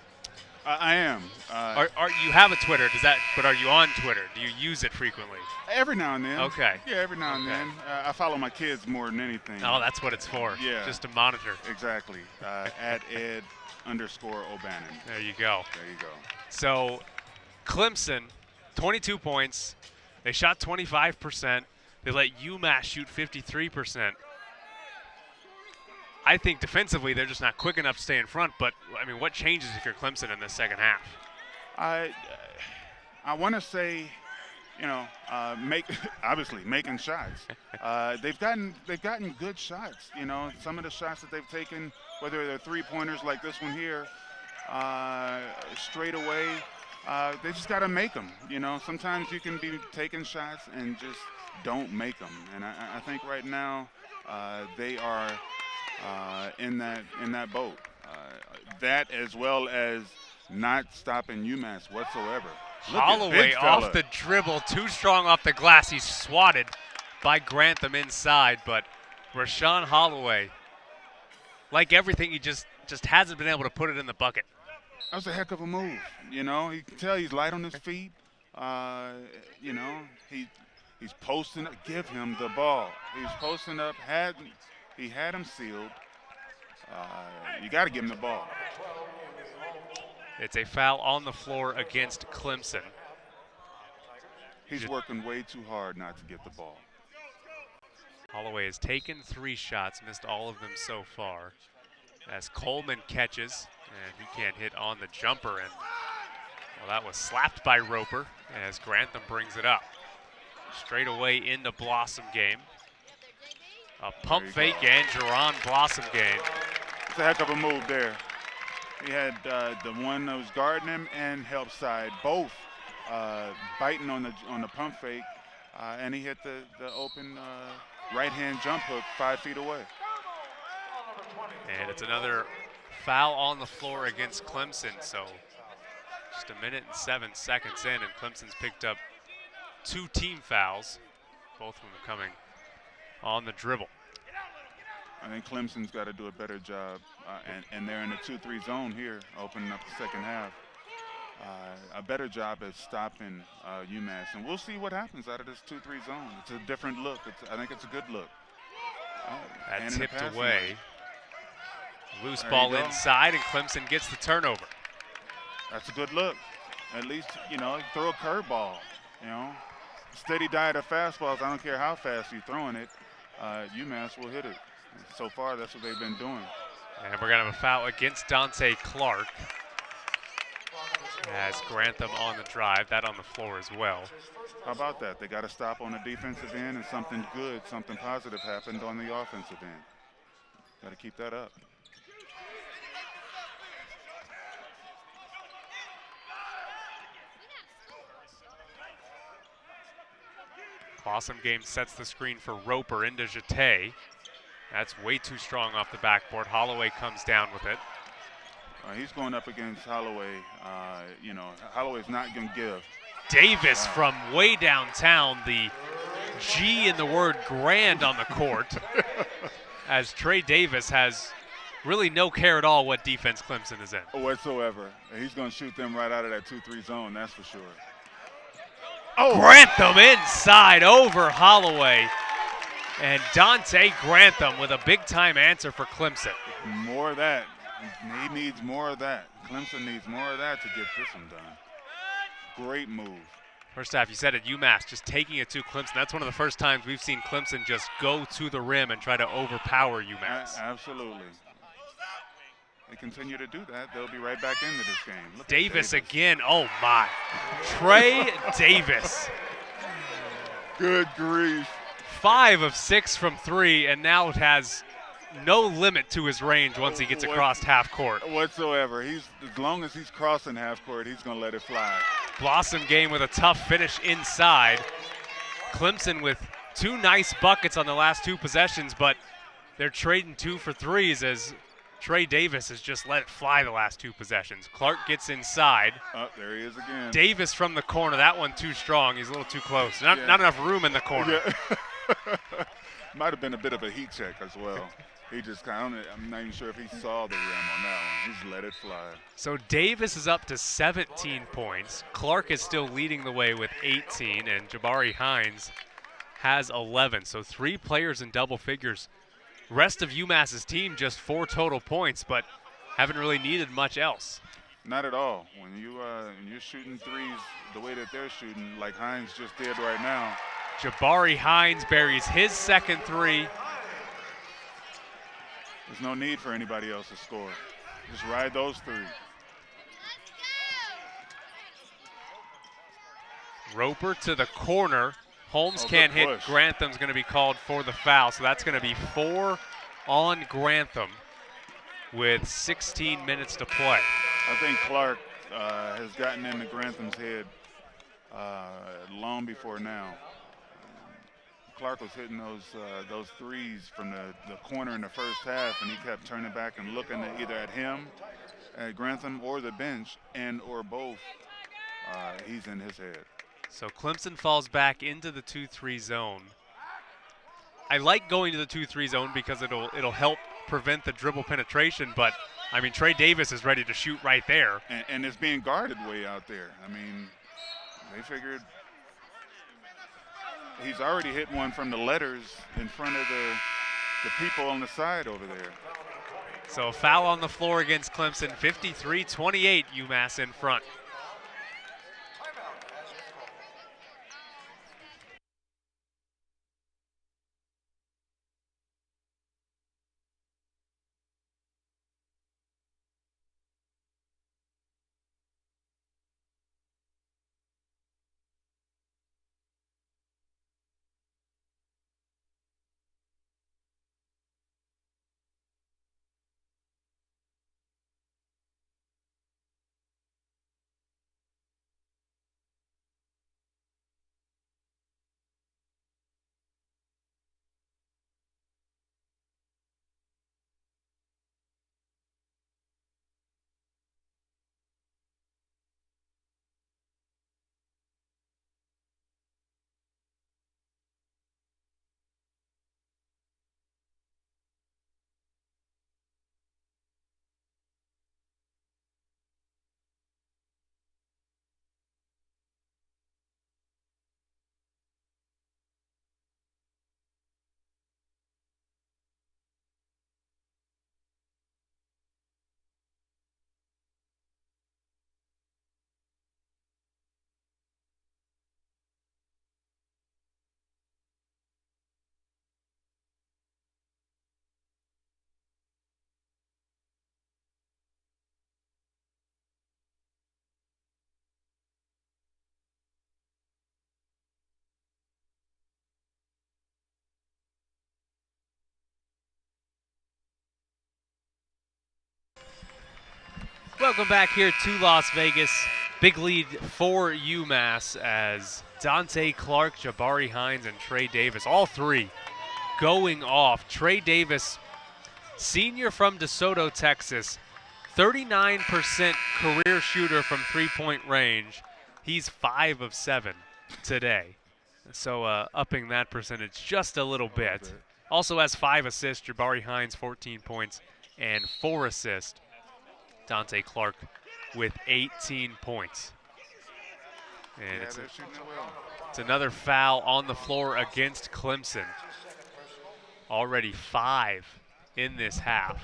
I am. You have a Twitter? But are you on Twitter? Do you use it frequently? Every now and then. Okay. Yeah, every now and then. I follow my kids more than anything. Oh, that's what it's for. Yeah. Just to monitor. Exactly. At Ed_O'Bannon. There you go. There you go. So, Clemson, 22 points. They shot 25%. They let UMass shoot 53%. I think defensively they're just not quick enough to stay in front. But I mean, what changes if you're Clemson in the second half? I want to say, obviously making shots. They've gotten good shots. Some of the shots that they've taken, whether they're 3-pointers like this one here, straight away, they just got to make them. Sometimes you can be taking shots and just don't make them. And I think right now they are in that boat. That as well as not stopping UMass whatsoever. Holloway off the dribble, too strong off the glass. He's swatted by Grantham inside, but Rashawn Holloway, like everything, he just hasn't been able to put it in the bucket. That was a heck of a move. You can tell he's light on his feet. He's posting up. Give him the ball. He's posting up. He had him sealed. You got to give him the ball. It's a foul on the floor against Clemson. He's working way too hard not to get the ball. Holloway has taken 3 shots, missed all of them so far. As Coleman catches, and he can't hit on the jumper. And well, that was slapped by Roper as Grantham brings it up. Straight away into Blossom game. A pump fake and Jerron Blossom game. It's a heck of a move there. He had the one that was guarding him and help side, both biting on the pump fake, and he hit the open right-hand jump hook 5 feet away. And it's another foul on the floor against Clemson. So just a minute and 7 seconds in, and Clemson's picked up 2 team fouls, both of them coming on the dribble. I think Clemson's got to do a better job, and they're in the 2-3 zone here, opening up the second half. A better job at stopping UMass, and we'll see what happens out of this 2-3 zone. It's a different look. I think it's a good look. That tipped away. Loose ball inside, and Clemson gets the turnover. That's a good look. At least, throw a curveball. Steady diet of fastballs. I don't care how fast you're throwing it. UMass will hit it. So far, that's what they've been doing. And we're going to have a foul against Dante Clark. As Grantham on the drive, that on the floor as well. How about that? They got to stop on the defensive end, and something good, something positive happened on the offensive end. Got to keep that up. Blossom game sets the screen for Roper into Jete. That's way too strong off the backboard. Holloway comes down with it. He's going up against Holloway. Holloway's not going to give. Davis from way downtown, the G in the word grand on the court. As Trey Davis has really no care at all what defense Clemson is in. Whatsoever. He's going to shoot them right out of that 2-3 zone, that's for sure. Oh, Grantham inside over Holloway. And Dante Grantham with a big-time answer for Clemson. More of that. He needs more of that. Clemson needs more of that to get this one done. Great move. First half, you said it, UMass just taking it to Clemson. That's one of the first times we've seen Clemson just go to the rim and try to overpower UMass. Absolutely. They continue to do that, they'll be right back into this game. Look Davis again. Oh, my. Trey Davis. Good grief. 5 of 6 from 3, and now it has no limit to his range once he gets across half court. Whatsoever. As long as he's crossing half court, he's going to let it fly. Blossom game with a tough finish inside. Clemson with 2 nice buckets on the last 2 possessions, but they're trading 2 for 3s as Trey Davis has just let it fly the last 2 possessions. Clark gets inside. Oh, there he is again. Davis from the corner. That one too strong. He's a little too close. Not enough room in the corner. Yeah. Might have been a bit of a heat check as well. He just kind of, I'm not even sure if he saw the rim on that one. He's let it fly. So Davis is up to 17 points. Clark is still leading the way with 18, and Jabari Hines has 11. So 3 players in double figures. Rest of UMass's team just 4 total points, but haven't really needed much else. Not at all. When you're shooting threes the way that they're shooting, like Hines just did right now. Jabari Hines buries his second 3. There's no need for anybody else to score. Just ride those 3. Roper to the corner. Holmes can't hit. Grantham's going to be called for the foul, so that's going to be 4 on Grantham with 16 minutes to play. I think Clark has gotten into Grantham's head long before now. Clark was hitting those threes from the corner in the first half, and he kept turning back and looking either at him, at Grantham, or the bench, or both. He's in his head. So Clemson falls back into the 2-3 zone. I like going to the 2-3 zone because it'll help prevent the dribble penetration, but I mean Trey Davis is ready to shoot right there. And it's being guarded way out there. I mean, they figured he's already hit one from the letters in front of the people on the side over there. So a foul on the floor against Clemson, 53-28, UMass in front. Welcome back here to Las Vegas. Big lead for UMass as Dante Clark, Jabari Hines, and Trey Davis, all 3 going off. Trey Davis, senior from DeSoto, Texas, 39% career shooter from 3-point range. He's 5 of 7 today. So upping that percentage just a little bit. Also has 5 assists. Jabari Hines, 14 points and 4 assists. Dante Clark with 18 points. And it's another foul on the floor against Clemson. Already 5 in this half.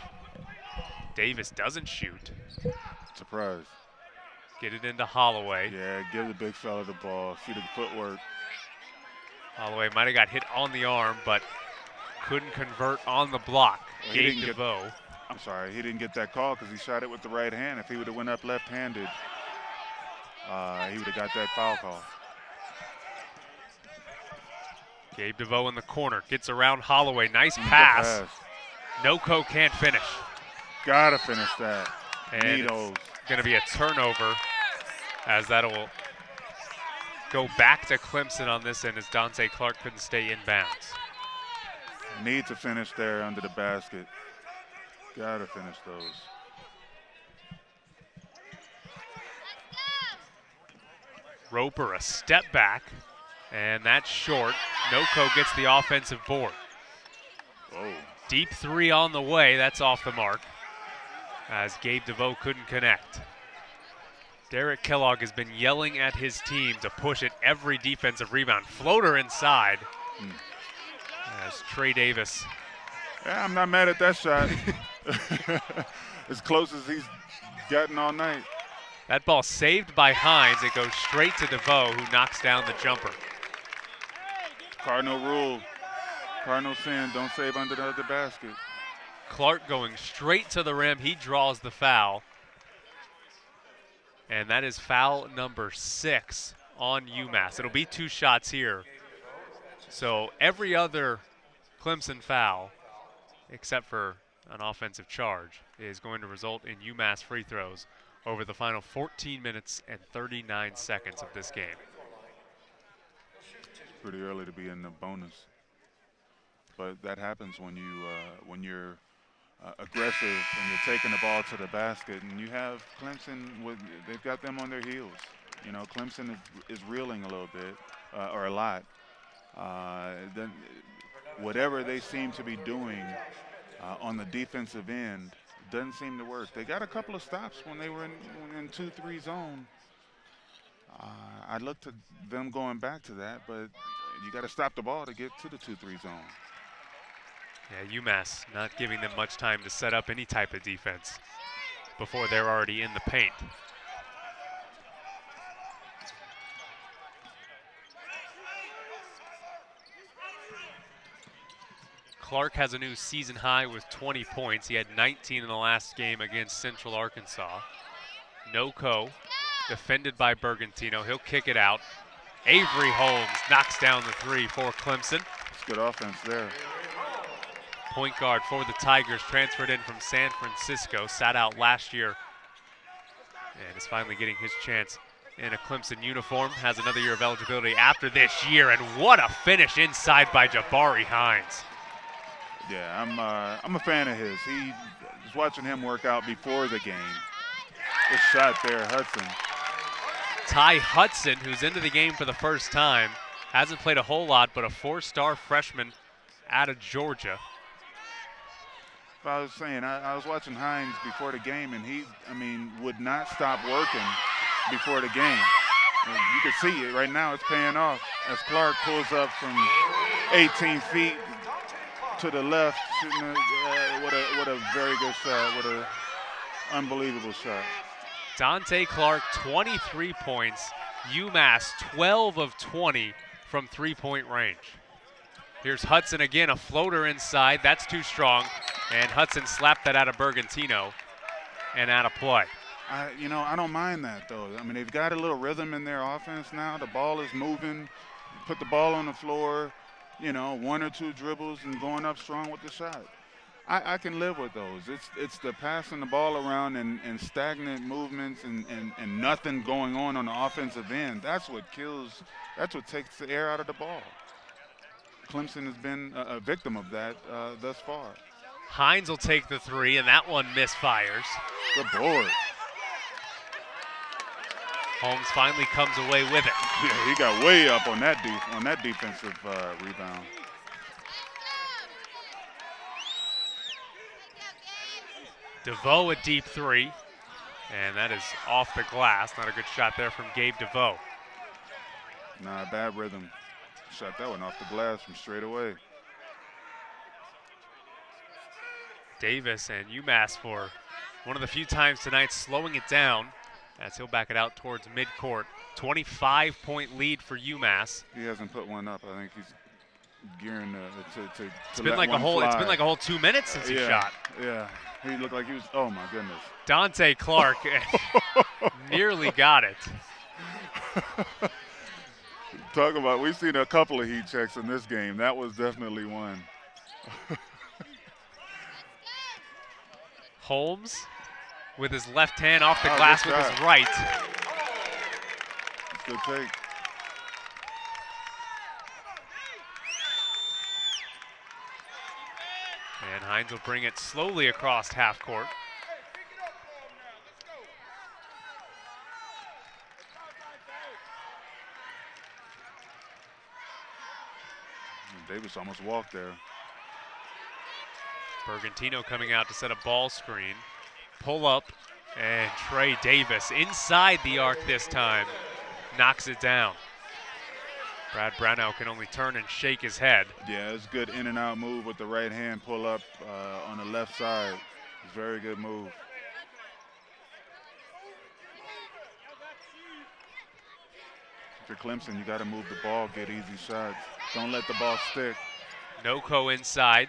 Davis doesn't shoot. Surprise. Get it into Holloway. Yeah, give the big fella the ball. See the footwork. Holloway might have got hit on the arm, but couldn't convert on the block. Well, Gabe DeVoe. I'm sorry, he didn't get that call because he shot it with the right hand. If he would have went up left-handed, he would have got that foul call. Gabe DeVoe in the corner, gets around Holloway. Nice pass. Noko can't finish. Gotta finish that. And it's going to be a turnover, as that'll go back to Clemson on this end, as Dante Clark couldn't stay in bounds. Need to finish there under the basket. Gotta finish those. Roper a step back, and that's short. Noko gets the offensive board. Whoa. Deep three on the way, that's off the mark, as Gabe DeVoe couldn't connect. Derek Kellogg has been yelling at his team to push at every defensive rebound. Floater inside, as Trey Davis. Yeah, I'm not mad at that shot. As close as he's gotten all night. That ball saved by Hines. It goes straight to DeVoe, who knocks down the jumper. Cardinal rule. Cardinal sin, don't save under the other basket. Clark going straight to the rim. He draws the foul. And that is foul number 6 on UMass. It'll be 2 shots here. So every other Clemson foul, except for an offensive charge, is going to result in UMass free throws over the final 14 minutes and 39 seconds of this game. It's pretty early to be in the bonus, but that happens when you're aggressive and you're taking the ball to the basket, and you have Clemson they've got them on their heels. You know, Clemson is reeling a little bit or a lot. Then whatever they seem to be doing on the defensive end doesn't seem to work. They got a couple of stops when they were in 2-3 zone. I looked at them going back to that, but you got to stop the ball to get to the 2-3 zone. Yeah, UMass not giving them much time to set up any type of defense before they're already in the paint. Clark has a new season high with 20 points. He had 19 in the last game against Central Arkansas. Noko, defended by Bergantino. He'll kick it out. Avery Holmes knocks down the 3 for Clemson. It's good offense there. Point guard for the Tigers, transferred in from San Francisco, sat out last year, and is finally getting his chance in a Clemson uniform. Has another year of eligibility after this year, and what a finish inside by Jabari Hines. Yeah, I'm a fan of his. He was watching him work out before the game. Good shot there, Hudson. Ty Hudson, who's into the game for the first time, hasn't played a whole lot, but a 4-star freshman out of Georgia. I was saying, I was watching Hines before the game, and he, would not stop working before the game. And you can see it right now. It's paying off as Clark pulls up from 18 feet to the left, shooting what a very good shot, what a unbelievable shot. Dante Clark, 23 points. UMass, 12 of 20 from three-point range. Here's Hudson again, a floater inside. That's too strong. And Hudson slapped that out of Bergantino and out of play. I don't mind that, though. They've got a little rhythm in their offense now. The ball is moving. Put the ball on the floor, 1 or 2 dribbles and going up strong with the shot. I can live with those. It's the passing the ball around and stagnant movements and nothing going on the offensive end. That's what kills, that's what takes the air out of the ball. Clemson has been a victim of that thus far. Hines will take the 3, and that one misfires. Good board. Holmes finally comes away with it. Yeah, he got way up on that defensive rebound. DeVoe a deep 3, and that is off the glass. Not a good shot there from Gabe DeVoe. Nah, bad rhythm. Shot that one off the glass from straight away. Davis and UMass for one of the few times tonight slowing it down as he'll back it out towards midcourt. 25-point lead for UMass. He hasn't put one up. I think he's gearing to it's been like a whole fly. It's been like a whole 2 minutes since he shot. Yeah, he looked like he was. Oh my goodness. Dante Clark nearly got it. Talk about, we've seen a couple of heat checks in this game. That was definitely one. Holmes with his left hand off the Oh, glass good with shot. his right. Good take. And Hines will bring it slowly across half court. Davis almost walked there. Bergantino coming out to set a ball screen. Pull up, and Trey Davis inside the arc this time. Knocks it down. Brad Brownell can only turn and shake his head. Yeah, it's good in and out move with the right hand pull up on the left side. It's a very good move. For Clemson, you got to move the ball, get easy shots. Don't let the ball stick. Noko inside.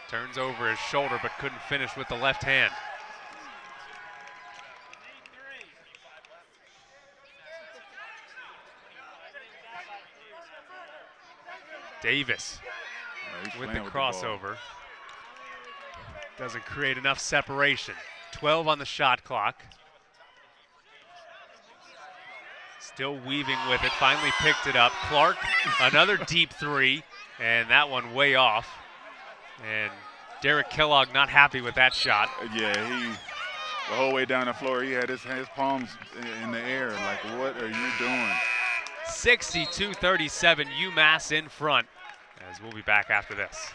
Turns over his shoulder but couldn't finish with the left hand. Davis with the crossover. Doesn't create enough separation. 12 on the shot clock. Still weaving with it, finally picked it up. Clark, another deep three, and that one way off. And Derek Kellogg not happy with that shot. Yeah, the whole way down the floor, he had his palms in the air, like, what are you doing? 62-37, UMass in front, as we'll be back after this.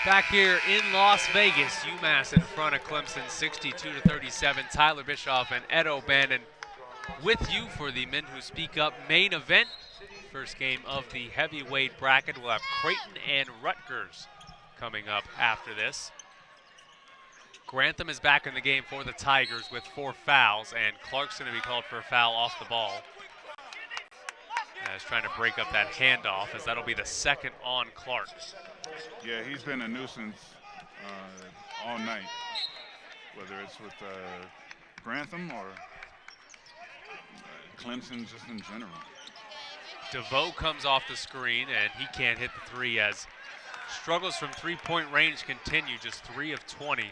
Back here in Las Vegas, UMass in front of Clemson, 62-37. Tyler Bischoff and Ed O'Bannon with you for the Men Who Speak Up main event. First game of the heavyweight bracket. We'll have Creighton and Rutgers coming up after this. Grantham is back in the game for the Tigers with 4 fouls, and Clark's going to be called for a foul off the ball. As trying to break up that handoff, as that'll be the second on Clark. Yeah, he's been a nuisance all night, whether it's with Grantham or Clemson just in general. DeVoe comes off the screen, and he can't hit the three as struggles from three-point range continue, just 3 of 20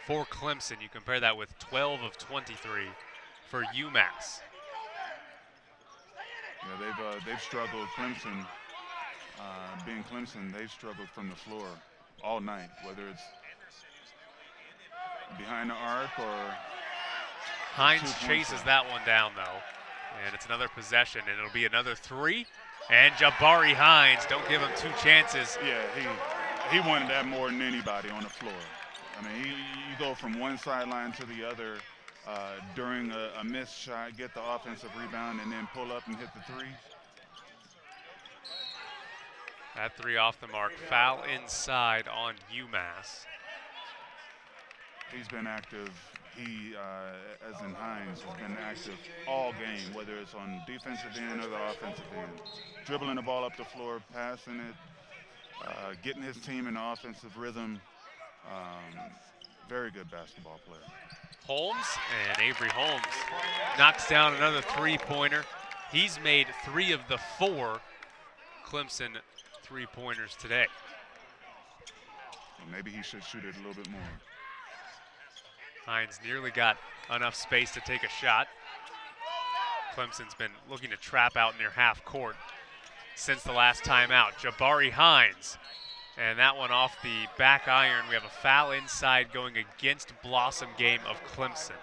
for Clemson. You compare that with 12 of 23 for UMass. Yeah, they've struggled. Clemson, being Clemson, they've struggled from the floor all night, whether it's behind the arc or. Hines chases that one down, though, and it's another possession, and it'll be another 3. And Jabari Hines, don't give him 2 chances. Yeah, he wanted that more than anybody on the floor. I mean, you go from one sideline to the other during a missed shot, get the offensive rebound, and then pull up and hit the three. That three off the mark. Foul inside on UMass. He's been active. He, as in Hines, has been active all game, whether it's on defensive end or the offensive end. Dribbling the ball up the floor, passing it, getting his team in offensive rhythm. Very good basketball player. Holmes, and Avery Holmes knocks down another three-pointer. He's made 3 of the 4 Clemson three-pointers today. Well, maybe he should shoot it a little bit more. Hines nearly got enough space to take a shot. Clemson's been looking to trap out near half court since the last timeout. Jabari Hines, and that one off the back iron. We have a foul inside going against Blossom Game of Clemson.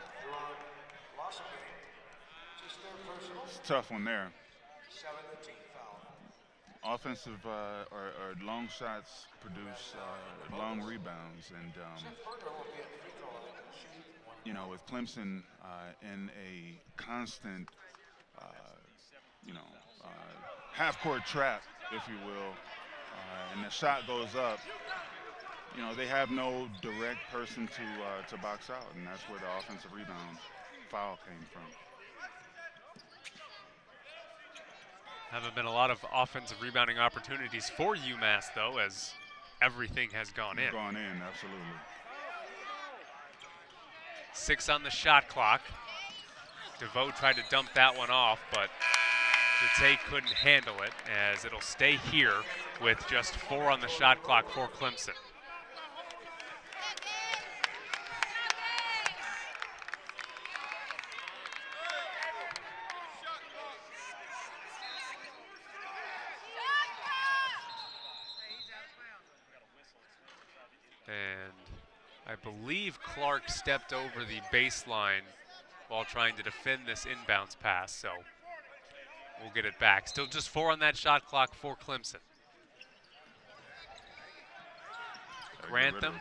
It's a tough one there. Offensive or long shots produce long rebounds, and you know, with Clemson in a constant, half-court trap, if you will, and the shot goes up, you know, they have no direct person to box out, and that's where the offensive rebound foul came from. Haven't been a lot of offensive rebounding opportunities for UMass, though, as everything has gone in. Gone in, absolutely. 6 on the shot clock. DeVoe tried to dump that one off, but Jate couldn't handle it, as it'll stay here with just 4 on the shot clock for Clemson. And I believe Clark stepped over the baseline while trying to defend this inbounds pass, so we'll get it back. Still just 4 on that shot clock for Clemson. Grantham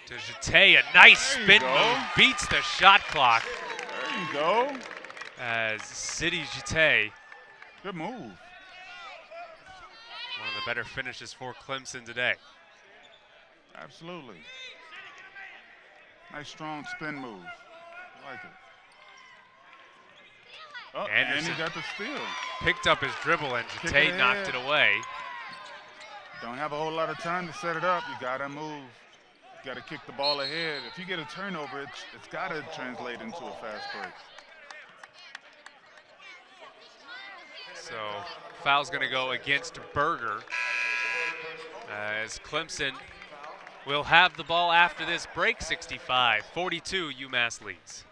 to Jate, a nice spin move, beats the shot clock. There you go. As Sidi Jate, good move. One of the better finishes for Clemson today. Absolutely. Nice strong spin move. I like it. Oh, and he got the steal. Picked up his dribble and Jate knocked it away. Don't have a whole lot of time to set it up. You gotta move. You gotta kick the ball ahead. If you get a turnover, it's gotta translate into a fast break. So foul's gonna go against Berger, as Clemson will have the ball after this break. 65-42, UMass leads.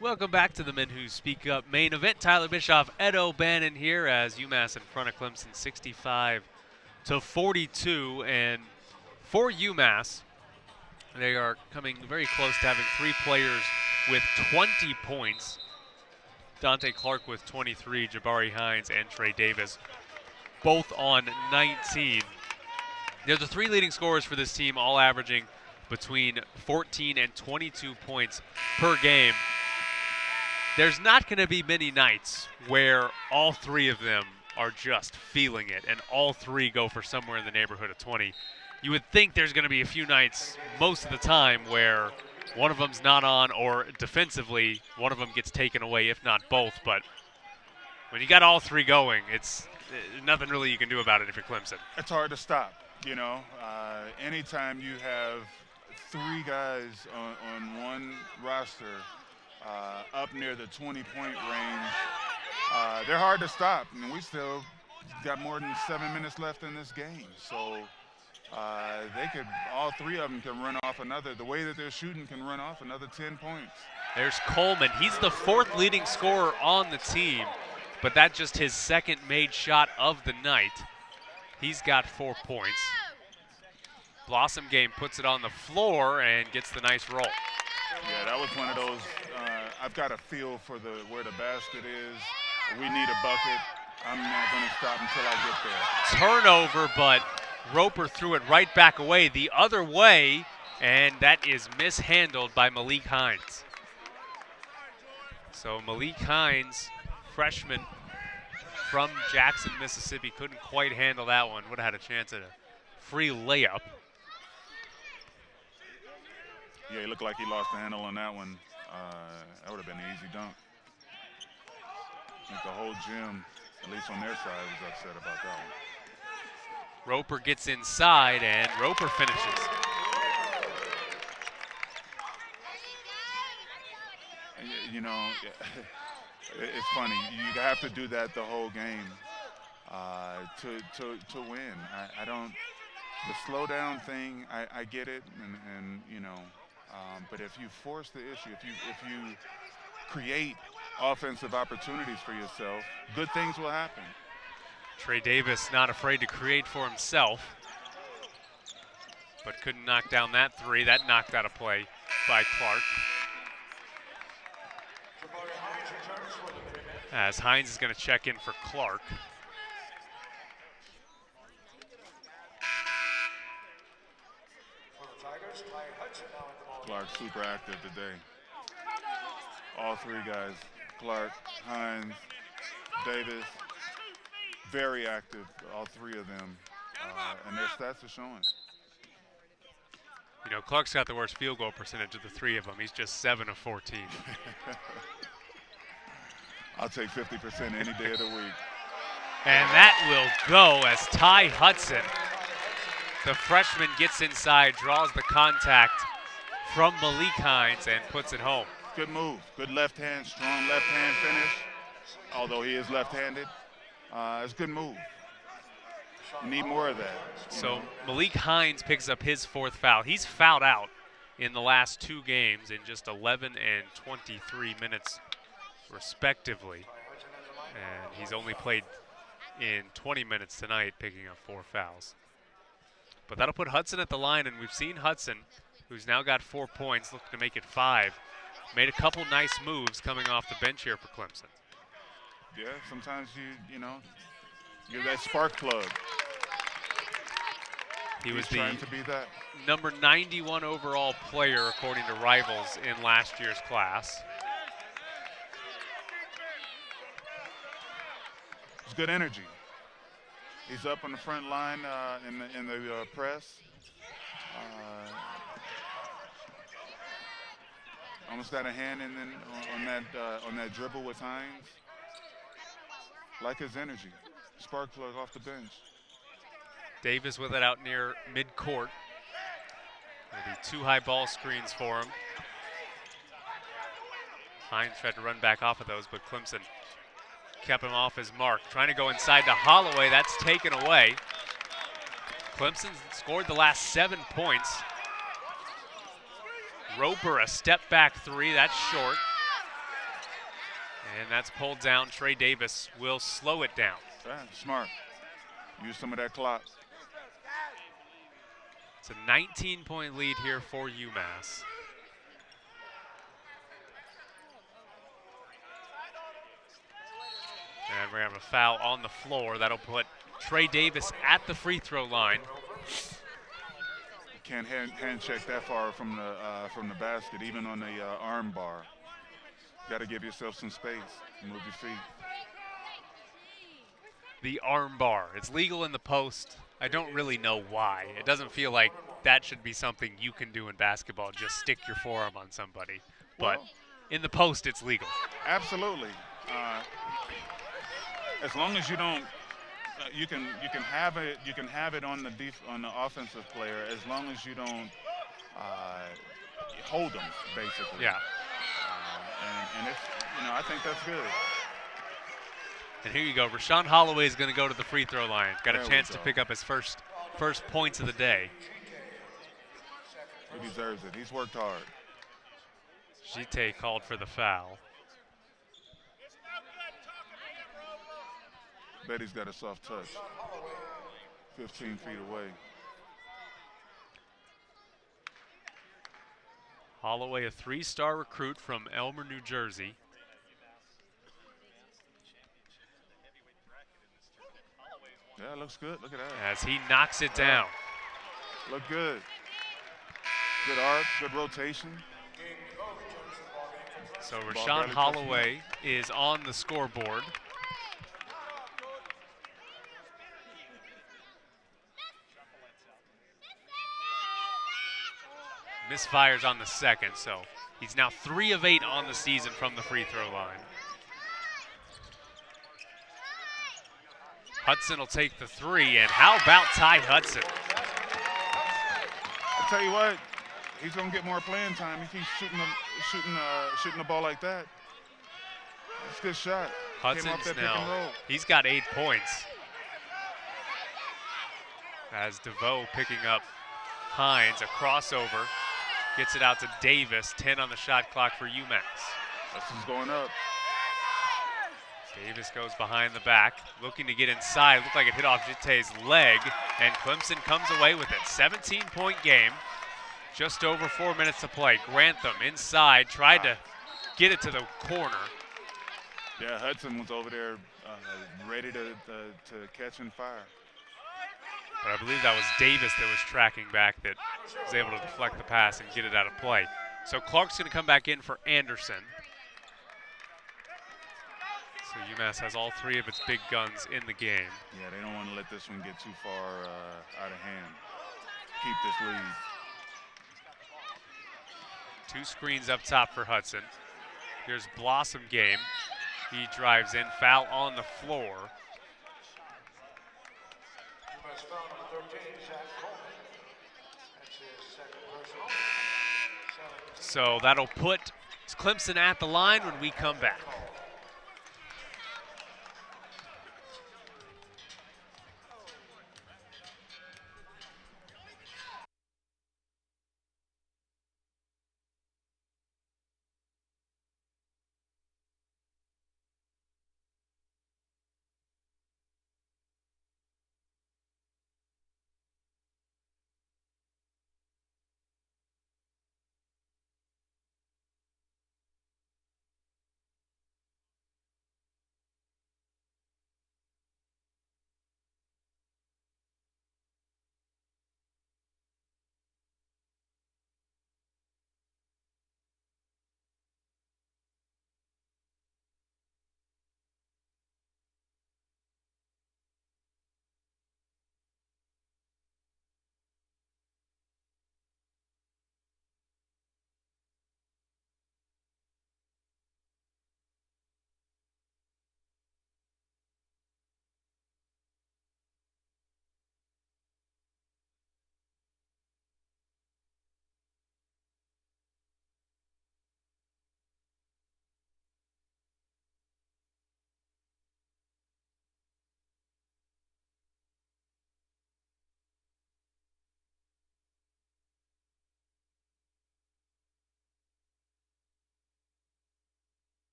Welcome back to the Men Who Speak Up main event. Tyler Bischoff, Ed O'Bannon here, as UMass in front of Clemson 65-42. And for UMass, They are coming very close to having 3 players with 20 points. Dante Clark with 23, Jabari Hines and Trey Davis both on 19. They're the 3 leading scorers for this team, all averaging between 14 and 22 points per game. There's not going to be many nights where all 3 of them are just feeling it and all 3 go for somewhere in the neighborhood of 20. You would think there's going to be a few nights most of the time where one of them's not on, or defensively one of them gets taken away, if not both. But when you got all 3 going, it's nothing really you can do about it if you're Clemson. It's hard to stop. Anytime you have 3 guys on one roster up near the 20-point range, they're hard to stop. I mean, we still got more than 7 minutes left in this game. So all 3 of them can run off another. The way that they're shooting can run off another 10 points. There's Coleman. He's the 4th leading scorer on the team, but that's just his 2nd made shot of the night. He's got 4 points. Blossom Game puts it on the floor and gets the nice roll. Yeah, that was one of those, I've got a feel for where the basket is. We need a bucket. I'm not going to stop until I get there. Turnover, but Roper threw it right back away the other way, and that is mishandled by Malik Hines. So Malik Hines, freshman from Jackson, Mississippi, couldn't quite handle that one. Would have had a chance at a free layup. Yeah, he looked like he lost the handle on that one. That would have been an easy dunk. I think the whole gym, at least on their side, was upset about that one. Roper gets inside, and Roper finishes. It's funny. You have to do that the whole game to win. I don't. The slow down thing, I get it, but if you force the issue, if you create offensive opportunities for yourself, good things will happen. Trey Davis not afraid to create for himself, but couldn't knock down that 3. That knocked out of play by Clark. As Hines is going to check in for Clark. Clark super active today. All 3 guys, Clark, Hines, Davis, very active, all 3 of them, and their stats are showing. Clark's got the worst field goal percentage of the 3 of them. He's just 7 of 14. I'll take 50% any day of the week. And that will go as Ty Hudson, the freshman, gets inside, draws the contact from Malik Hines, and puts it home. Good move. Good left hand, strong left hand finish. Although he is left-handed, it's a good move. You need more of that. So Malik Hines picks up his 4th foul. He's fouled out in the last 2 games in just 11 and 23 minutes, respectively. And he's only played in 20 minutes tonight, picking up 4 fouls. But that'll put Hudson at the line, and we've seen Hudson, who's now got 4 points, looking to make it 5. Made a couple nice moves coming off the bench here for Clemson. Yeah, sometimes you're that spark plug. He was trying to be that. number 91 overall player, according to Rivals, in last year's class. It's good energy. He's up on the front line in the press. Almost got a hand on that dribble with Hines. Like his energy. Spark plug off the bench. Davis with it out near midcourt. There'll be 2 high ball screens for him. Hines tried to run back off of those, but Clemson kept him off his mark. Trying to go inside to Holloway. That's taken away. Clemson scored the last 7 points. Roper, a step back 3. That's short. And that's pulled down. Trey Davis will slow it down. Yeah, smart. Use some of that clock. It's a 19-point lead here for UMass. And we're going to have a foul on the floor. That'll put Trey Davis at the free throw line. Can't hand check that far from the basket, even on the arm bar. Got to give yourself some space. Move your feet. The arm bar. It's legal in the post. I don't really know why. It doesn't feel like that should be something you can do in basketball, just stick your forearm on somebody. But Well, in the post, it's legal. Absolutely. As long as you don't, you can have it. You can have it on the offensive player as long as you don't hold them, basically. Yeah. And it's, I think that's good. And here you go. Rashawn Holloway is going to go to the free throw line. Got a chance to pick up his first points of the day. He deserves it. He's worked hard. Gite called for the foul. Bet he's got a soft touch. 15 feet away. Holloway, a 3-star recruit from Elmer, New Jersey. Yeah, it looks good. Look at that. As he knocks it down. Look good. Good arc, good rotation. So Rashawn Holloway is on the scoreboard. Misfires on the second, so he's now 3 of 8 on the season from the free throw line. Hudson will take the 3, and how about Ty Hudson? I tell you what, he's gonna get more playing time. He keeps shooting the ball like that. It's a good shot. Hudson's now, he's got 8 points. As DeVoe picking up Hines, a crossover, gets it out to Davis, 10 on the shot clock for UMass. Hudson's going up. Davis goes behind the back, looking to get inside. Looked like it hit off Jite's leg, and Clemson comes away with it. 17-point game, just over 4 minutes to play. Grantham inside, tried to get it to the corner. Yeah, Hudson was over there ready to catch and fire. But I believe that was Davis that was tracking back that was able to deflect the pass and get it out of play. So Clark's going to come back in for Anderson. So UMass has all 3 of its big guns in the game. Yeah, they don't want to let this one get too far out of hand. Keep this lead. 2 screens up top for Hudson. Here's Blossom game. He drives in, foul on the floor. So that'll put Clemson at the line when we come back.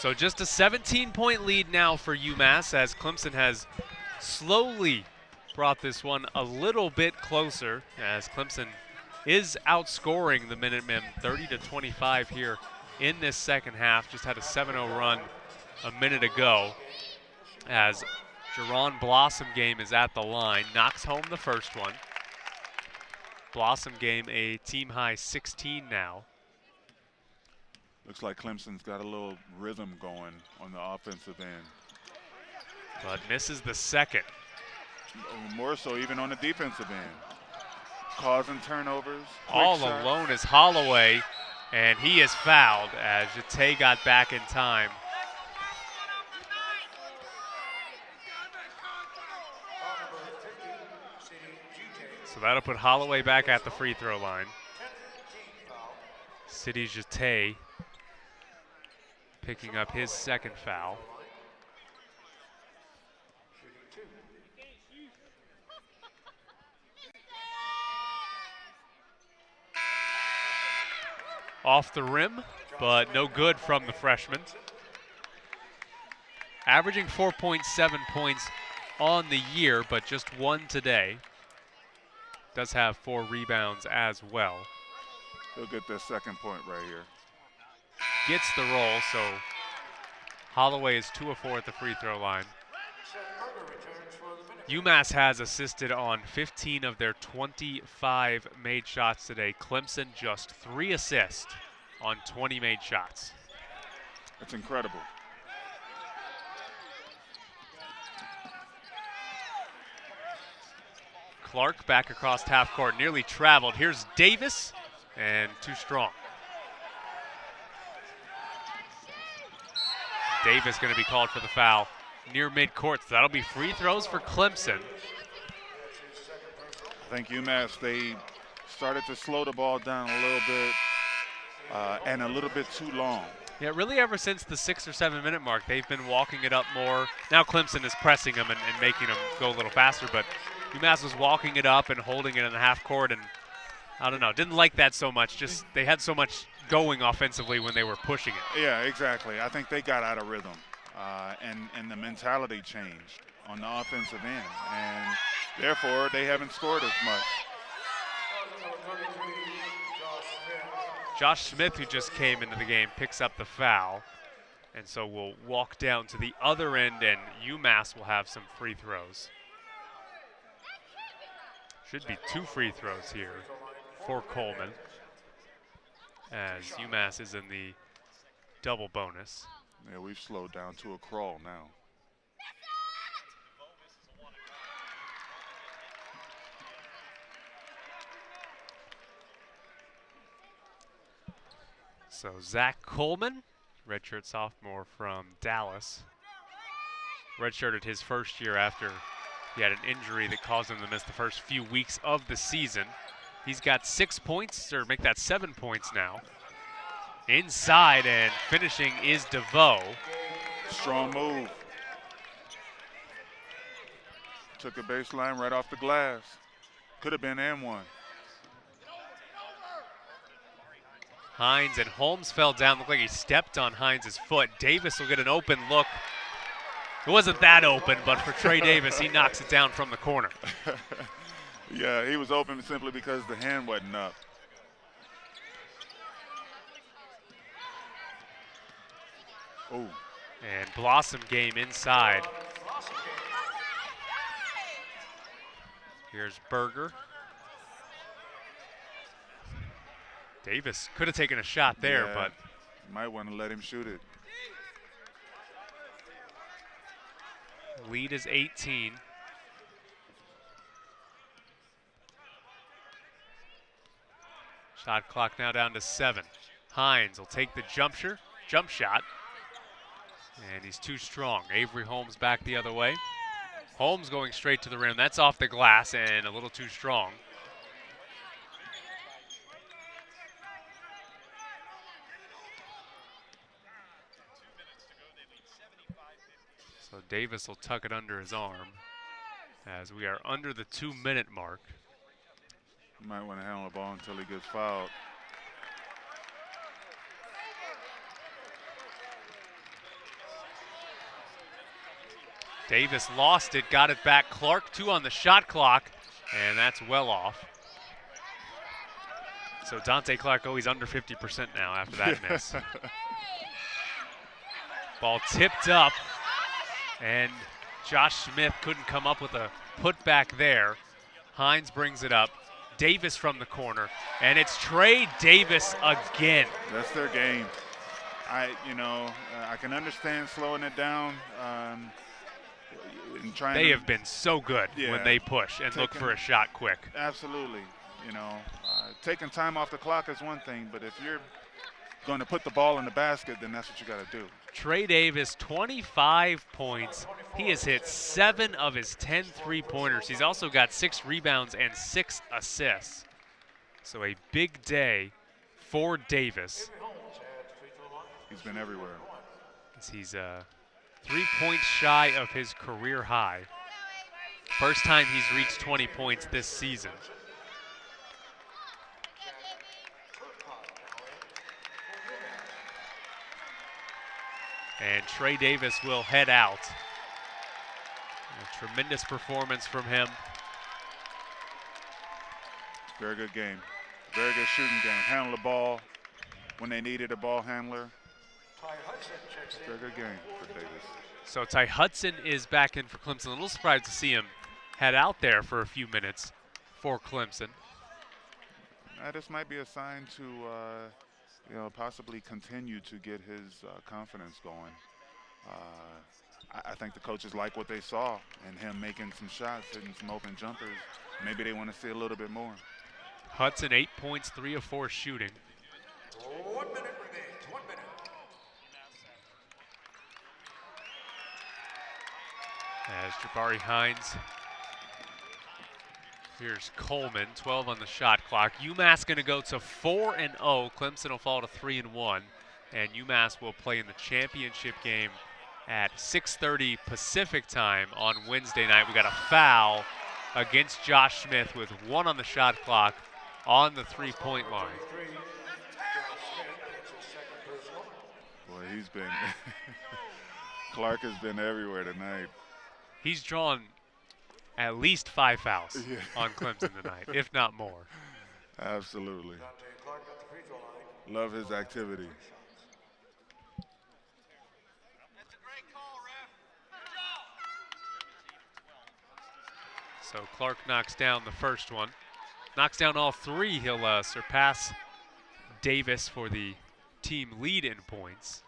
So just a 17-point lead now for UMass as Clemson has slowly brought this one a little bit closer as Clemson is outscoring the Minutemen 30-25 here in this second half. Just had a 7-0 run a minute ago as Jerron Blossom Game is at the line, knocks home the first one. Blossom Game a team high 16 now. Looks like Clemson's got a little rhythm going on the offensive end. But misses the second. More so even on the defensive end. Causing turnovers. All shots. alone is Holloway, and he is fouled as Jate got back in time. So that'll put Holloway back at the free throw line. Sidy Jate picking up his second foul. Off the rim, but no good from the freshman. Averaging 4.7 points on the year, but just one today. Does have 4 rebounds as well. He'll get that second point right here. Gets the roll, so Holloway is 2 of 4 at the free throw line. UMass has assisted on 15 of their 25 made shots today. Clemson just 3 assists on 20 made shots. That's incredible. Clark back across half court, nearly traveled. Here's Davis, and too strong. Davis going to be called for the foul near midcourt. So that'll be free throws for Clemson. I think UMass, they started to slow the ball down a little bit and a little bit too long. Yeah, really ever since the 6 or 7 minute mark, they've been walking it up more. Now Clemson is pressing them and making them go a little faster, but UMass was walking it up and holding it in the half court, and I don't know, didn't like that so much. Just they had so much going offensively when they were pushing it. Yeah, exactly. I think they got out of rhythm, and the mentality changed on the offensive end, and therefore they haven't scored as much. Josh Smith, who just came into the game, picks up the foul, and so we'll walk down to the other end, and UMass will have some free throws. Should be 2 free throws here for Coleman, as UMass is in the double bonus. Yeah, we've slowed down to a crawl now. So Zach Coleman, redshirt sophomore from Dallas, redshirted his first year after he had an injury that caused him to miss the first few weeks of the season. He's got 6 points, or make that 7 points now. Inside and finishing is DeVoe. Strong move. Took a baseline right off the glass. Could have been and one. Hines and Holmes fell down. Looked like he stepped on Hines' foot. Davis will get an open look. It wasn't that open, but for Trey Davis, he knocks it down from the corner. Yeah, he was open simply because the hand wasn't up. Oh. And Blossom Game inside. Here's Berger. Davis could have taken a shot there, Yeah, but might want to let him shoot it. lead is 18. Shot clock now down to 7. Hines will take the jump shot, and he's too strong. Avery Holmes back the other way. Holmes going straight to the rim. That's off the glass and a little too strong. So Davis will tuck it under his arm as we are under the 2-minute mark. You might want to handle the ball until he gets fouled. Davis lost it, got it back. Clark 2 on the shot clock, and that's well off. So Dante Clark, he's under 50% now after that miss. Ball tipped up, and Josh Smith couldn't come up with a putback there. Hines brings it up. Davis from the corner, and it's Trey Davis again. That's their game. I can understand slowing it down. And trying They have been so good when they push and look for a shot quick. Absolutely. Taking time off the clock is one thing, but if you're going to put the ball in the basket, then that's what you got to do. Trey Davis, 25 points. He has hit 7 of his 10 three-pointers. He's also got 6 rebounds and 6 assists. So a big day for Davis. He's been everywhere. He's 3 points shy of his career high. First time he's reached 20 points this season. And Trey Davis will head out. A tremendous performance from him. Very good game. Very good shooting game. Handle the ball when they needed a ball handler. Very good game for Davis. So Ty Hudson is back in for Clemson. A little surprised to see him head out there for a few minutes for Clemson. This might be a sign to possibly continue to get his confidence going. I think the coaches like what they saw and him making some shots, hitting some open jumpers. Maybe they want to see a little bit more. Hudson, 8 points, 3 of 4 shooting. 1 minute remains, 1 minute. As Jabari Hines. Here's Coleman, 12 on the shot clock. UMass going to go to 4-0. Clemson will fall to 3-1. And UMass will play in the championship game at 6:30 Pacific time on Wednesday night. We got a foul against Josh Smith with 1 on the shot clock on the 3-point line. Boy, he's been Clark has been everywhere tonight. He's drawn at least 5 fouls on Clemson tonight, if not more. Absolutely. Love his activity. So Clark knocks down the first one. Knocks down all 3. He'll surpass Davis for the team lead in points.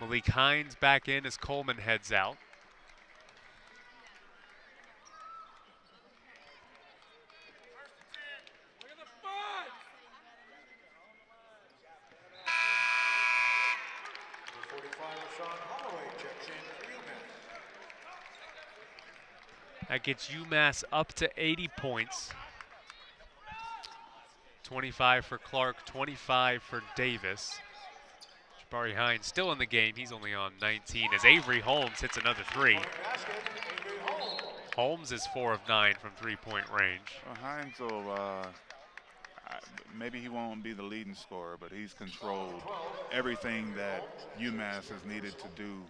Malik Hines back in as Coleman heads out. That gets UMass up to 80 points. 25 for Clark, 25 for Davis. Jabari Hines still in the game. He's only on 19 as Avery Holmes hits another 3. Holmes is 4 of 9 from 3-point range. Well, Hines will, maybe he won't be the leading scorer, but he's controlled everything that UMass has needed to do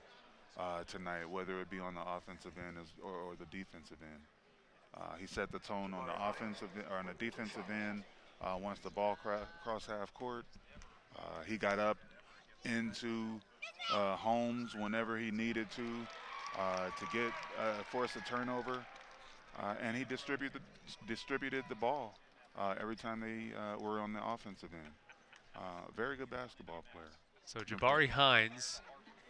tonight, whether it be on the offensive end or the defensive end. He set the tone on the offensive or on the defensive end once the ball crossed half court. He got up into Holmes whenever he needed to force a turnover, and he distributed the ball every time they were on the offensive end. Very good basketball player. So Jabari Hines,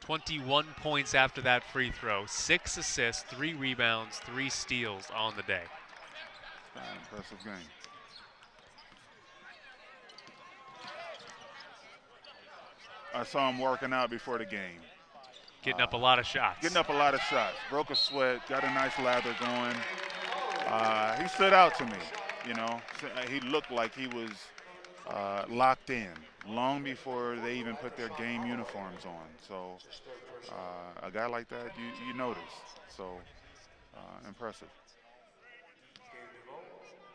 21 points after that free throw, 6 assists, 3 rebounds, 3 steals on the day. Impressive game. I saw him working out before the game. Getting up a lot of shots. Broke a sweat, got a nice lather going. He stood out to me, He looked like he was locked in long before they even put their game uniforms on. So a guy like that, you notice. So impressive.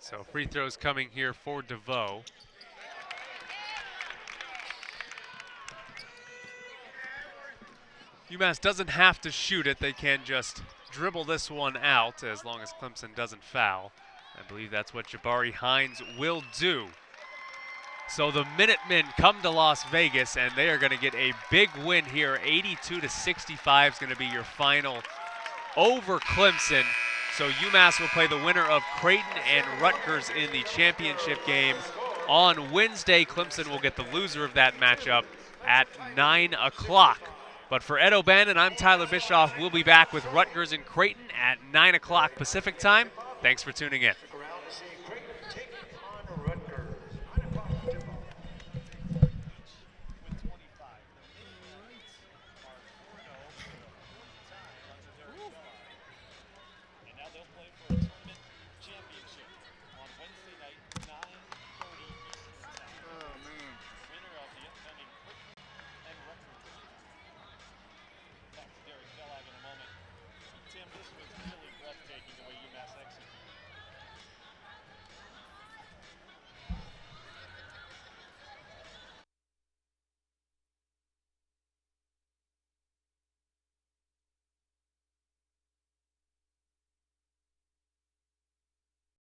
So free throws coming here for DeVoe. UMass doesn't have to shoot it. They can just dribble this one out as long as Clemson doesn't foul. I believe that's what Jabari Hines will do. So the Minutemen come to Las Vegas, and they are going to get a big win here. 82-65 is going to be your final over Clemson. So UMass will play the winner of Creighton and Rutgers in the championship game on Wednesday. Clemson will get the loser of that matchup at 9 o'clock. But for Ed O'Bannon, I'm Tyler Bischoff. We'll be back with Rutgers and Creighton at 9 o'clock Pacific time. Thanks for tuning in.